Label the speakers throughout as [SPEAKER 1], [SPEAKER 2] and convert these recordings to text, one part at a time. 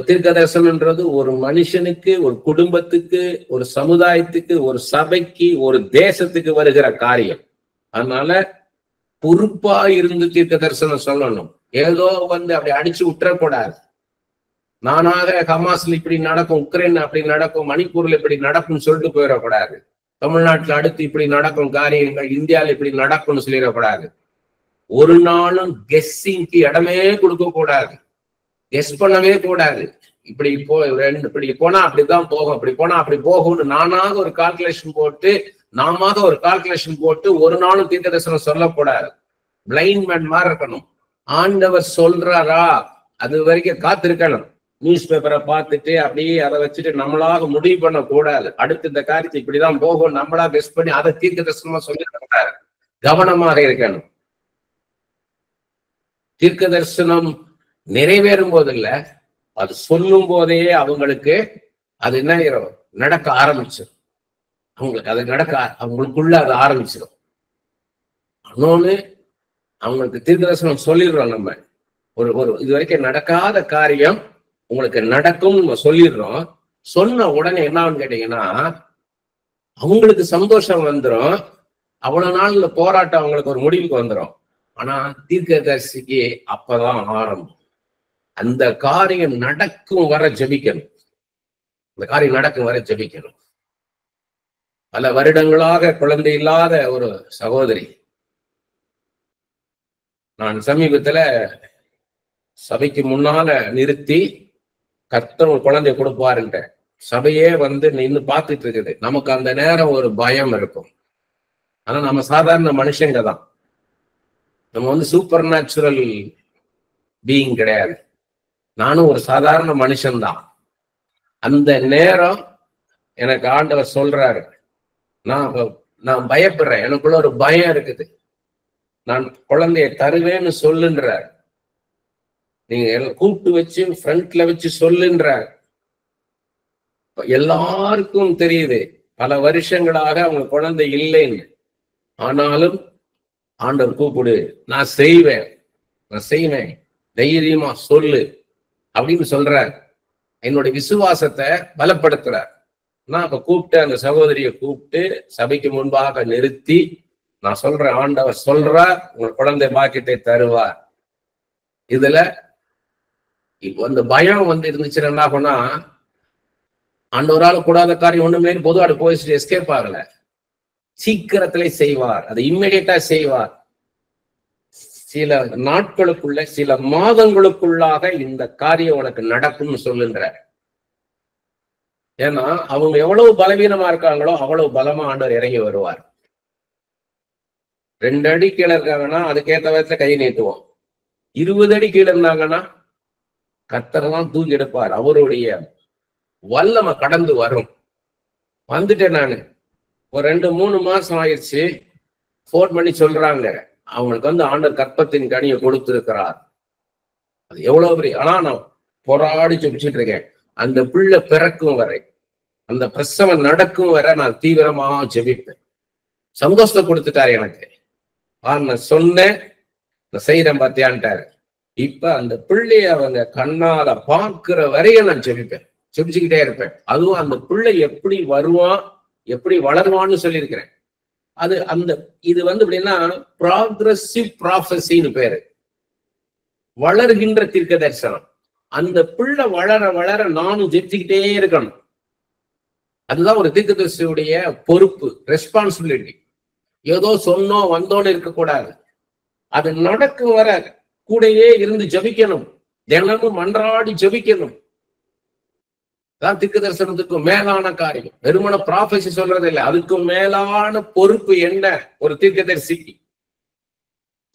[SPEAKER 1] தீர்க்க தரிசனம்ன்றது ஒரு மனுஷனுக்கு, ஒரு குடும்பத்துக்கு, ஒரு சமுதாயத்துக்கு, ஒரு சபைக்கு, ஒரு தேசத்துக்கு வருகிற காரியம். அதனால பொறுப்பா இருந்து தீர்க்க தரிசனம் சொல்லணும். ஏதோ அப்படி அடிச்சு விட்டுறக்கூடாது. நானாக ஹமாஸ்ல இப்படி நடக்கும், உக்ரைன் அப்படி நடக்கும், மணிப்பூர்ல இப்படி நடக்கும்னு சொல்லிட்டு போயிடக்கூடாது. தமிழ்நாட்டுல அடுத்து இப்படி நடக்கும் காரியங்கள், இந்தியாவில இப்படி நடக்கும்னு சொல்லிடக்கூடாது. ஒரு நாளும் கெஸ்ஸிங்க்கு இடமே கொடுக்க கூடாது. கெஸ் பண்ணவே கூடாது. இப்படி இப்படி போனா அப்படிதான் போகும், இப்படி போனா அப்படி போகும்னு நானாக ஒரு கால்குலேஷன் போட்டு ஒரு நாளும் தீர்க்க தரிசனம் சொல்லக்கூடாது. பிளைண்ட் மேன் மாதிரி இருக்கணும். ஆண்டவர் சொல்றாரா அது வரைக்கும் காத்திருக்கணும். நியூஸ் பேப்பரை பார்த்துட்டு அப்படியே அதை வச்சுட்டு நம்மளாக முடிவு பண்ண கூடாது. அடுத்து இந்த காரியத்தை இப்படிதான் போகும் நம்மளா கெஸ் பண்ணி அதை தீர்க்க தரிசனமா சொல்லிடக்கூடாது. கவனமாக இருக்கணும். தீர்க்க தரிசனம் நிறைவேறும் போதில்ல, அது சொல்லும் போதே அவங்களுக்கு அது என்ன நடக்க ஆரம்பிச்சிடும். அவங்களுக்கு அது அவங்களுக்குள்ள அது ஆரம்பிச்சிடும். இன்னொன்னு, அவங்களுக்கு தீர்க்க தரிசனம் சொல்லிடுறோம். நம்ம ஒரு இது வரைக்கும் நடக்காத காரியம் உங்களுக்கு நடக்கும் நம்ம சொல்லிடுறோம். சொன்ன உடனே என்னன்னு கேட்டீங்கன்னா அவங்களுக்கு சந்தோஷம் வந்துடும். அவ்வளவு நாள் இந்த போராட்டம் அவங்களுக்கு ஒரு முடிவுக்கு வந்துடும். ஆனா தீர்க்கதரிசிக்கு அப்பதான் ஆரம்பம். அந்த காரியம் நடக்கும் வர ஜெபிக்கணும். அந்த காரியம் நடக்கும் வர ஜெபிக்கணும். பல வருடங்களாக குழந்தை இல்லாத ஒரு சகோதரி, நான் சமீபத்துல சபைக்கு முன்னால நிறுத்தி கர்த்தர் ஒரு குழந்தைய கொடுப்பாருன்ற சபையே நின்று பார்த்துட்டு இருக்குது. நமக்கு அந்த நேரம் ஒரு பயம் இருக்கும். ஆனா நம்ம சாதாரண மனுஷங்க தான். நம்ம சூப்பர் நேச்சுரல் பீயிங் கிடையாது. நானும் ஒரு சாதாரண மனுஷன்தான். அந்த நேரம் எனக்கு ஆண்டவர் சொல்றாரு, நான் பயப்படுறேன், எனக்குள்ள ஒரு பயம் இருக்குது, நான் குழந்தைய தருவேன்னு சொல்லுன்றார். நீங்க கூப்பிட்டு வச்சு ஃப்ரண்ட்ல வச்சு சொல்லுன்றார். எல்லாருக்கும் தெரியுது பல வருஷங்களாக அவங்க குழந்தை இல்லைன்னு. ஆனாலும் ஆண்டவர் கூப்பிடு, நான் செய்வேன், தைரியமா சொல்லு அப்படின்னு சொல்றார். என்னுடைய விசுவாசத்தை பலப்படுத்துறார். நான் அப்ப கூப்பிட்டு அந்த சகோதரியை கூப்பிட்டு சபைக்கு முன்பாக நிறுத்தி நான் சொல்றேன், ஆண்டவர் சொல்றார், உங்க குழந்தை பாக்கியத்தை தருவார். இதுல இப்போ அந்த பயம் இருந்துச்சுன்னா என்ன பண்ணா, ஆண்டவரால் கூடாத காரியம் ஒண்ணுமே பொதுவாக போயிட்டு எஸ்கேப் ஆகல. சீக்கிரத்திலே செய்வார், அதை இம்மிடியட்டா செய்வார். சில நாட்களுக்குள்ள, சில மாதங்களுக்குள்ளாக இந்த காரியம் உனக்கு நடக்கும்னு சொல்லுன்ற. ஏன்னா அவங்க எவ்வளவு பலவீனமா இருக்காங்களோ அவ்வளவு பலமா ஆண்டவர் இறங்கி வருவார். 2 அடி கீழே இருக்காங்கன்னா அதுக்கேற்ற விதத்துல கை நீட்டுவோம். 20 அடி கீழே இருந்தாங்கன்னா கர்த்தர் தான் தூக்கி எடுப்பார். அவருடைய வல்லமை கடந்து வரும். வந்துட்டேன் நானு. ஒரு 2-3 மாசம் ஆயிடுச்சு. போன் பண்ணி சொல்றாங்க, அவங்களுக்கு ஆண்டவர் கற்பத்தின் கனியை கொடுத்திருக்கிறார். அது எவ்வளவு பெரிய. ஆனா நான் போராடி ஜெபிச்சுட்டு இருக்கேன். அந்த பிள்ளை பிறக்கும் வரை, அந்த பிரசவம் நடக்கும் வரை நான் தீவிரமா ஜெபிப்பேன். சந்தோஷத்தை கொடுத்துட்டாரு எனக்கு. நான் சொன்னேன், நான் செய்யறேன் பார்த்தியான்ட்டாரு. இப்ப அந்த பிள்ளைய அவங்க கண்ணால பார்க்கிற வரையும் நான் ஜெபிச்சுக்கிட்டே இருப்பேன். அதுவும் அந்த பிள்ளை எப்படி வருவான், எப்படி வளருவான்னு சொல்லியிருக்கிறேன். இது எப்படின்னா ப்ராக்ரெசிவ் ப்ராஃபஸின்னு பேரு, வளர்கின்ற தீர்க்க தரிசனம். அந்த பிள்ளை வளர வளர நானும் ஜெபிச்சுக்கிட்டே இருக்கணும். அதுதான் ஒரு தீர்க்கதரிசியுடைய பொறுப்பு, ரெஸ்பான்சிபிலிட்டி. ஏதோ சொன்னோம் வந்தோன்னு இருக்கக்கூடாது. அது நடக்கும் வர கூடவே இருந்து ஜபிக்கணும். தினமும் மன்றாடி ஜபிக்கணும். அதான் தீர்க்க தரிசனத்துக்கு மேலான காரியம். வெறுமன ப்ராஃபஸி சொல்றது இல்லை, அதுக்கு மேலான பொறுப்பு என்ன ஒரு தீர்க்கதரிசிக்கு.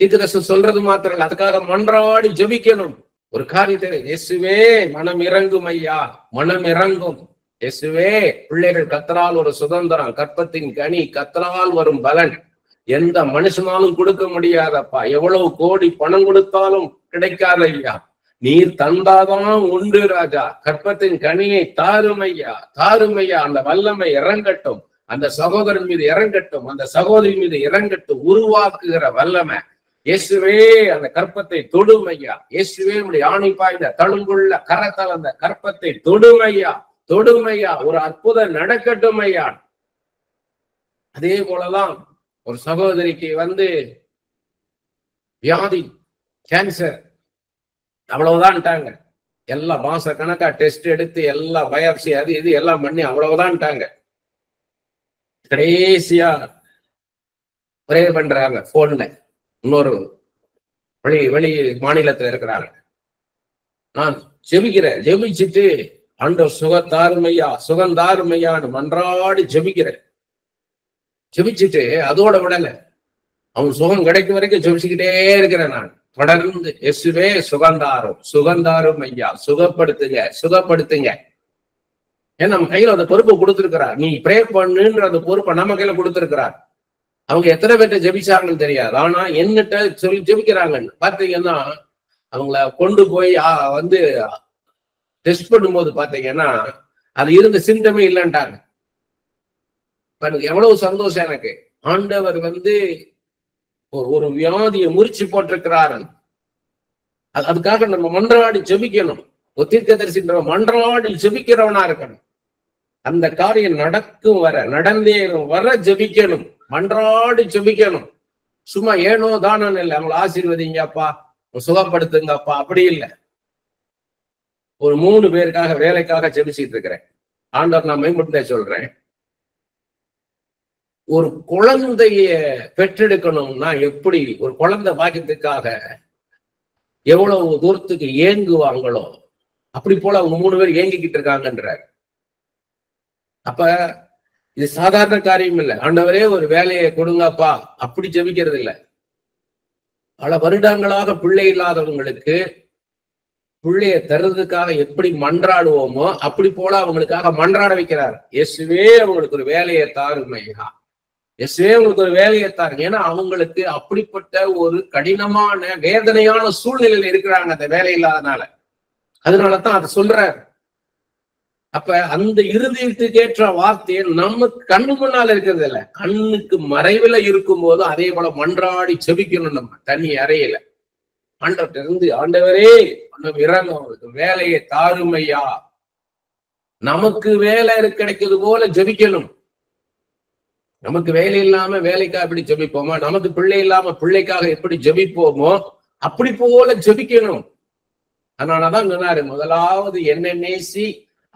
[SPEAKER 1] தீர்க்கதரிசனம் சொல்றது மாத்திரம் இல்லை, அதுக்காக மன்றாடி ஜபிக்கணும். ஒரு காரியத்தை, இயேசுவே மனம் இறங்கும் ஐயா, மனம் இறங்கும். இயேசுவே, பிள்ளைகள் கர்த்தரால் ஒரு சுதந்திரம், கற்பத்தின் கனி, கர்த்தரால் வரும் பலன் எந்த மனுஷனாலும் கொடுக்க முடியாதப்பா. எவ்வளவு கோடி பணம் கொடுத்தாலும் கிடைக்காத ஐயா, நீர் தந்தாதான் உண்டு ராஜா. கற்பத்தின் கனியை தாருமையா, தாருமையா. அந்த வல்லமை இறங்கட்டும், அந்த சகோதரன் மீது இறங்கட்டும், அந்த சகோதரி மீது இறங்கட்டும். உருவாக்குகிற வல்லமை இயேசுவே அந்த கற்பத்தை தொடுமையா, இயேசுவே நம்முடைய ஆணி பாய்ந்த தழும்புள்ள கரத்தால் அந்த கற்பத்தை தொடுமையா, தொடுமையா, ஒரு அற்புதம் நடக்கட்டும் ஐயா. அதே போலதான் ஒரு சகோதரிக்கு வியாதி, கேன்சர், அவ்வளவுதான்ட்டாங்க. எல்லாம் மாச கணக்கா டெஸ்ட் எடுத்து எல்லாம் பயாப்சி அது இது எல்லாம் பண்ணி அவ்வளவுதான்ட்டாங்க. கடைசியா ப்ரே பண்றாங்க போன்ல, இன்னொரு வெளி மாநிலத்துல இருக்கிறாங்க. நான் ஜெபிக்கிறேன், ஜெபிச்சுட்டு ஆண்டவர் சுகந்தாருமையா சுகந்தாருமையான்னு மன்றாடி ஜெபிக்கிறேன். ஜெபிச்சுட்டு அதோட விடல, அவன் சுகம் கிடைக்கும் வரைக்கும் ஜெபிச்சுக்கிட்டே இருக்கிறேன். நான் தொடர்ந்து இயேசுவே சுகந்தாரும் சுகந்தாரும் ஐயா, சுகப்படுத்துங்க சுகப்படுத்துங்க. ஏன்னா நம்ம கையில அந்த பொறுப்பை கொடுத்திருக்கிறார். நீ ப்ரே பண்ணுன்ற அந்த பொறுப்பை நம்ம கையில கொடுத்திருக்கிறார். அவங்க எத்தனை பேர்ட்ட ஜெபிச்சாங்கன்னு தெரியாது, ஆனா என்னட்ட சொல்லி ஜெபிக்கிறாங்கன்னு பாத்தீங்கன்னா, அவங்கள கொண்டு போய் டெஸ்ட் பண்ணும்போது பாத்தீங்கன்னா அது இருந்த சிம்டமே இல்லைன்ட்டாங்க. எனக்கு எவ்வளவு சந்தோஷம். எனக்கு ஆண்டவர் ஒரு வியாதியை முறிச்சு போட்டிருக்கிறாரு. அதுக்காக நம்ம மன்றாடி ஜெபிக்கணும். தீர்க்கதரிசின்ற மன்றாடி ஜெபிக்கிறவனா இருக்கணும். அந்த காரியம் நடக்கும் வர, நடந்தே வர ஜெபிக்கணும், மன்றாடி ஜெபிக்கணும். சும்மா ஏனோ தானோ இல்லை, அவங்களை ஆசீர்வதிங்கப்பா, சுகப்படுத்துங்கப்பா, அப்படி இல்லை. ஒரு 3 பேருக்காக வேலைக்காக ஜெபிச்சுட்டு இருக்கிறேன். ஆண்டவர் நான் மேம்படுத்த சொல்றேன். ஒரு குழந்தைய பெற்றெடுக்கணும்னா எப்படி, ஒரு குழந்தை பாக்கியத்துக்காக எவ்வளவு தூரத்துக்கு ஏங்குவாங்களோ அப்படி போல அவங்க 3 பேர் ஏங்கிக்கிட்டு இருக்காங்கன்றார். அப்ப இது சாதாரண காரியம் இல்லை. ஆண்டவரே ஒரு வேலையை கொடுங்கப்பா அப்படி ஜெபிக்கிறது இல்லை. பல வருடங்களாக பிள்ளை இல்லாதவங்களுக்கு பிள்ளைய தருவதற்காக எப்படி மன்றாடுவோமோ அப்படி போல அவங்களுக்காக மன்றாட வைக்கிறார். இயேசுவே அவங்களுக்கு ஒரு வேலையை தாருமையா, இயேசுவே அவங்களுக்கு ஒரு வேலையை தாருங்க. ஏன்னா அவங்களுக்கு அப்படிப்பட்ட ஒரு கடினமான வேதனையான சூழ்நிலையில இருக்கிறாங்க அந்த வேலை இல்லாதனால. அதனாலதான் அதை சொல்றாரு. அப்ப அந்த இருதயத்துக்கு ஏற்ற வார்த்தையை நம்ம கண்ணு முன்னால இருக்கிறது இல்ல, கண்ணுக்கு மறைவுல இருக்கும் போது அதே போல மன்றாடி செபிக்கணும். நம்ம தனி அறையில ஆண்டவர்கிட்ட இருந்து, ஆண்டவரே அவங்களுக்கு வேலையை தாருமையா, நமக்கு வேலை கிடைக்கிறது போல ஜெபிக்கணும். நமக்கு வேலை இல்லாம வேலைக்காக எப்படி ஜெபிப்போமோ, நமக்கு பிள்ளை இல்லாம பிள்ளைக்காக எப்படி ஜெபிப்போமோ அப்படி போல ஜெபிக்கணும். அதனாலதான் சொன்னாரு, முதலாவது என்ன நேசி,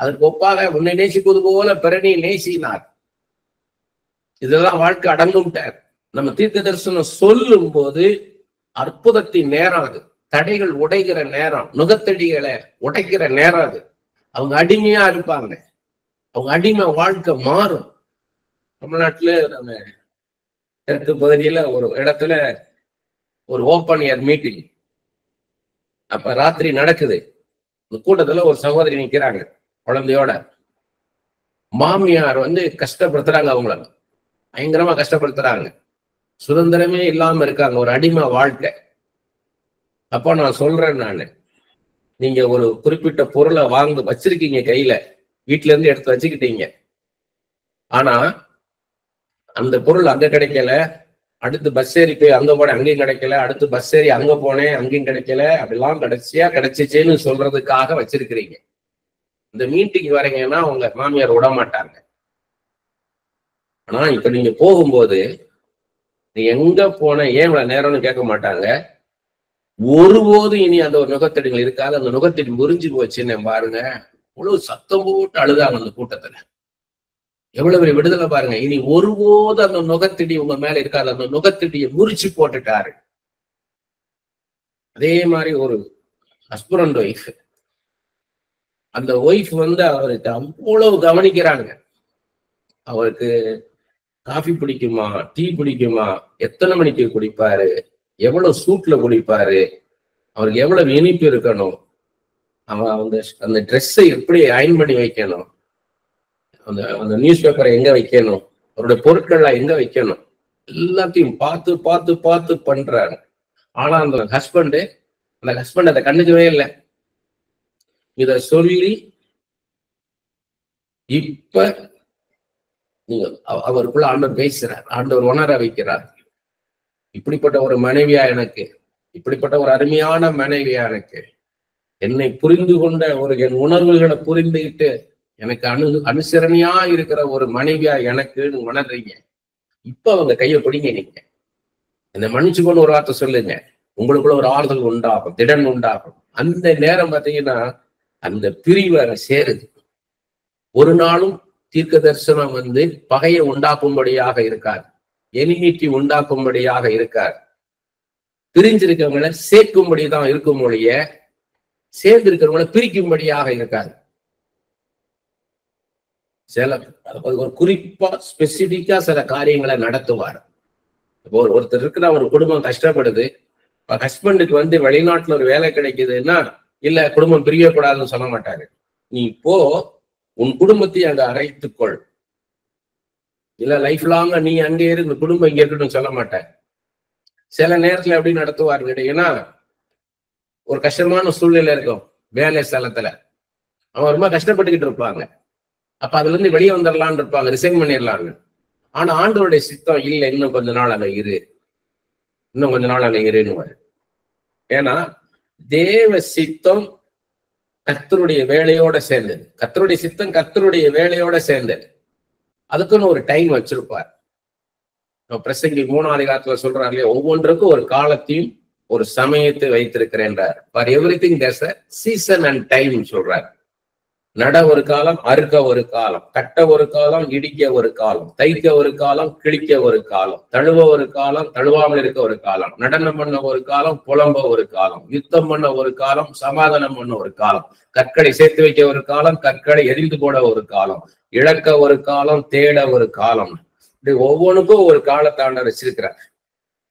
[SPEAKER 1] அதற்கு ஒப்பாக உன்னை நேசிப்பது போல பிறனை நேசினார். இதெல்லாம் வாழ்க்கை அடங்கும்ட்டார். நம்ம தீர்க்க தரிசனம் சொல்லும் போது அற்புதத்தின் நேரம் அது, தடைகள் உடைகிற நேரம், நுகத்தடிகளை உடைக்கிற நேரம் அது. அவங்க அடிமையா இருப்பாங்க, அவங்க அடிமை வாழ்க்கை மாறும். தமிழ்நாட்டுல நம்ம தெற்கு பகுதியில ஒரு இடத்துல ஒரு ஓப்பன் ஏர் மீட்டிங், அப்ப ராத்திரி நடக்குது. இந்த கூட்டத்துல ஒரு சகோதரி நிக்கிறாங்க குழந்தையோட. மாமியார் கஷ்டப்படுத்துறாங்க, அவங்கள பயங்கரமா கஷ்டப்படுத்துறாங்க, சுதந்திரமே இல்லாம இருக்காங்க, ஒரு அடிமை வாழ்க்கை. அப்போ நான் சொல்றேன், நீங்க ஒரு குறிப்பிட்ட பொருளை வச்சிருக்கீங்க கையில, வீட்டுல இருந்து எடுத்து வச்சுக்கிட்டீங்க. ஆனா அந்த பொருள் அங்க கிடைக்கல, அடுத்து பஸ் ஏறி போய் அங்க போனேன் அங்கேயும் கிடைக்கல, அடுத்து பஸ் ஏறி அங்க போனேன் அங்கேயும் கிடைக்கல, அப்படிலாம் கடைசியா கிடைச்சிச்சேன்னு சொல்றதுக்காக வச்சிருக்கிறீங்க. இந்த மீட்டிங் வரீங்கன்னா உங்க மாமியார் விட மாட்டாங்க. ஆனா இப்ப நீங்க போகும்போது நீ எங்க போன, ஏன் இவ்வளவு நேரம்னு கேட்க மாட்டாங்க. ஒருபோதும் இனி அந்த ஒரு நுகத்தடிகள் இருக்காது. அந்த நுகத்தடி முறிஞ்சு போச்சுன்னு பாருங்க, அவ்வளவு சத்தம் போட்டு அழுதாங்க அந்த கூட்டத்துல. எவ்வளவு பெரிய விடுதலை பாருங்க. இனி ஒருபோது அந்த நுகத்தடி உங்க மேல இருக்காது, அந்த நுகத்தடியை முறிச்சு போட்டுட்டாரு. அதே மாதிரி ஒரு ஹஸ்பண்ட் ஒய்ஃப், அந்த ஒய்ஃப் அவருக்கு அவ்வளவு கவனிக்கிறாங்க. அவருக்கு காஃபி பிடிக்குமா, டீ பிடிக்குமா, எத்தனை மணிக்கு குடிப்பாரு, எவ்வளவு சூட்ல குடிப்பாரு, அவருக்கு எவ்வளவு இனிப்பு இருக்கணும், அந்த ட்ரெஸ்ஸை எப்படி அயன் பண்ணி வைக்கணும், அந்த நியூஸ் பேப்பரை எங்க வைக்கணும், அவருடைய பொருட்கள்லாம் எங்க வைக்கணும், எல்லாத்தையும் பார்த்து பார்த்து பார்த்து பண்றாரு. ஆனா அந்த ஹஸ்பண்ட் அதை கண்டுக்கவே இல்லை. இத சொல்லி இப்ப நீங்க அவருக்குள்ள ஆண்டவர் பேசுறார், ஆண்டவர் உணர வைக்கிறார். இப்படிப்பட்ட ஒரு மனைவியா எனக்கு, இப்படிப்பட்ட ஒரு அருமையான மனைவியா எனக்கு, என்னை புரிந்து கொண்ட ஒரு என் உணர்வுகளை புரிந்துகிட்டு எனக்கு அனுசரணையா இருக்கிற ஒரு மனைவியா எனக்குன்னு உணர்றீங்க. இப்ப அவங்க கையை பிடிங்க, நீங்க என்னை மன்னிச்சுக்கொண்டு ஒரு வார்த்தை சொல்லுங்க. உங்களுக்குள்ள ஒரு ஆறுதல் உண்டாகும், திடன் உண்டாகும். அந்த நேரம் பார்த்தீங்கன்னா அந்த பிரிவு அங்க சேருது. ஒரு நாளும் தீர்க்க தரிசனம் பகையை உண்டாக்கும்படியாக இருக்காது, எனிமிட்டி உண்டாக்கும்படியாக இருக்காது. பிரிஞ்சிருக்கவங்களை சேர்க்கும்படிதான் இருக்கும் மொழிய, சேர்ந்து இருக்கிறவங்களை பிரிக்கும்படியாக இருக்காது. சில ஒரு குறிப்பா ஸ்பெசிபிக்கா சில காரியங்களை நடத்துவார். இப்போ ஒருத்தர் இருக்கிற ஒரு குடும்பம் கஷ்டப்படுது, ஹஸ்பண்டுக்கு வெளிநாட்டுல ஒரு வேலை கிடைக்குதுன்னா இல்ல குடும்பம் பிரியக்கூடாதுன்னு சொல்ல மாட்டாரு. நீ போ, உன் குடும்பத்தை அங்க அழைத்துக்கொள், இல்ல லைஃப் லாங்கா நீ அங்கே இருந்து குடும்பம் இங்க இருக்கட்டும் சொல்ல மாட்டேன். சில நேரத்துல எப்படி நடத்துவார் கேட்டீங்கன்னா, ஒரு கஷ்டமான சூழ்நிலை இருக்கும் வேலை ஸ்தலத்துல, அவன் ரொம்ப கஷ்டப்பட்டுக்கிட்டு இருப்பாங்க. அப்ப அதுல இருந்து வெளியே வந்துடலான்னு இருப்பாங்க, ரிசைன் பண்ணிடலான்னு. ஆனா ஆண்டவருடைய சித்தம் இல்லை, இன்னும் கொஞ்ச நாள் அங்க இரு, இன்னும் கொஞ்ச நாள் அங்க இருன்னு. ஏன்னா தேவ சித்தம் கர்த்தருடைய வேலையோட சேர்ந்தது, கர்த்தருடைய சித்தம் கர்த்தருடைய வேலையோட சேர்ந்தது. அதுக்குன்னு ஒரு டைம் வச்சிருப்பார். பிரசங்கி 3ஆம் அதிகாரத்துல சொல்றாரு, ஒவ்வொன்றுக்கும் ஒரு காலத்தையும் ஒரு சமயத்தை வைத்திருக்கிறேன்றார். For everything there's a season and time சொல்றார். நட ஒரு காலம், அறுக்க ஒரு காலம், கட்ட ஒரு காலம், இடிக்க ஒரு காலம், தைக்க ஒரு காலம், கிழிக்க ஒரு காலம், தழுவ ஒரு காலம், தழுவாமல் இருக்க ஒரு காலம், நடனம் பண்ண ஒரு காலம், புலம்ப ஒரு காலம், யுத்தம் பண்ண ஒரு காலம், சமாதானம் பண்ண ஒரு காலம், கற்களை சேர்த்து வைக்க ஒரு காலம், கற்களை எரிந்து போட ஒரு காலம், இழக்க ஒரு காலம், தேட ஒரு காலம். இப்படி ஒவ்வொன்றுக்கும் ஒரு காலத்தாண்ட வச்சிருக்கிறார்.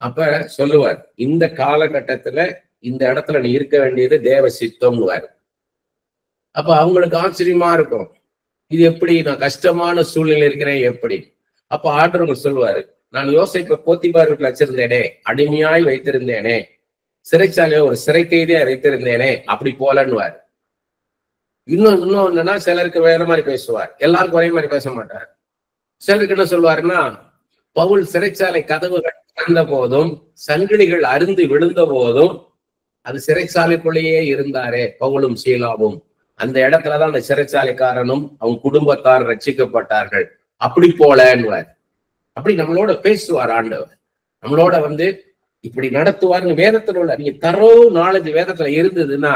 [SPEAKER 1] அப்ப சொல்லுவார், இந்த காலகட்டத்துல இந்த இடத்துல நீ இருக்க வேண்டியது தேவ சித்தம்னுவார். அப்ப அவங்களுக்கு ஆச்சரியமா இருக்கும், இது எப்படி, நான் கஷ்டமான சூழ்நிலை இருக்கிறேன் எப்படி? அப்ப ஆண்டவர் சொல்லுவாரு, நான் யோசேப்பை போத்திபார் வீட்டுல வச்சிருந்தேனே, அடிமையாய் வைத்திருந்தேனே, சிறைச்சாலையில ஒரு சிறை கைதியா வைத்திருந்தேனே, அப்படி போலன்னுவார். இன்னும் என்னன்னா, சிலருக்கு வேற மாதிரி பேசுவார், எல்லாருக்கும் ஒரே மாதிரி பேச மாட்டார். சிலருக்கு என்ன சொல்லுவாருன்னா, பவுல் சிறைச்சாலை கதவுகள் திறந்த போதும் சங்கிலிகள் அருந்து விழுந்த போதும் அது சிறைச்சாலைக்குள்ளேயே இருந்தாரே பவுலும் சீலாவும், அந்த இடத்துலதான் அந்த சிறைச்சாலைக்காரனும் அவங்க குடும்பத்தார் ரட்சிக்கப்பட்டார்கள், அப்படி போலன்னுவார். அப்படி நம்மளோட பேசுவார் ஆண்டவர், நம்மளோட இப்படி நடத்துவார்னு வேதத்துல உள்ள நீங்க தரோ நாலேஜ் வேதத்துல இருந்ததுன்னா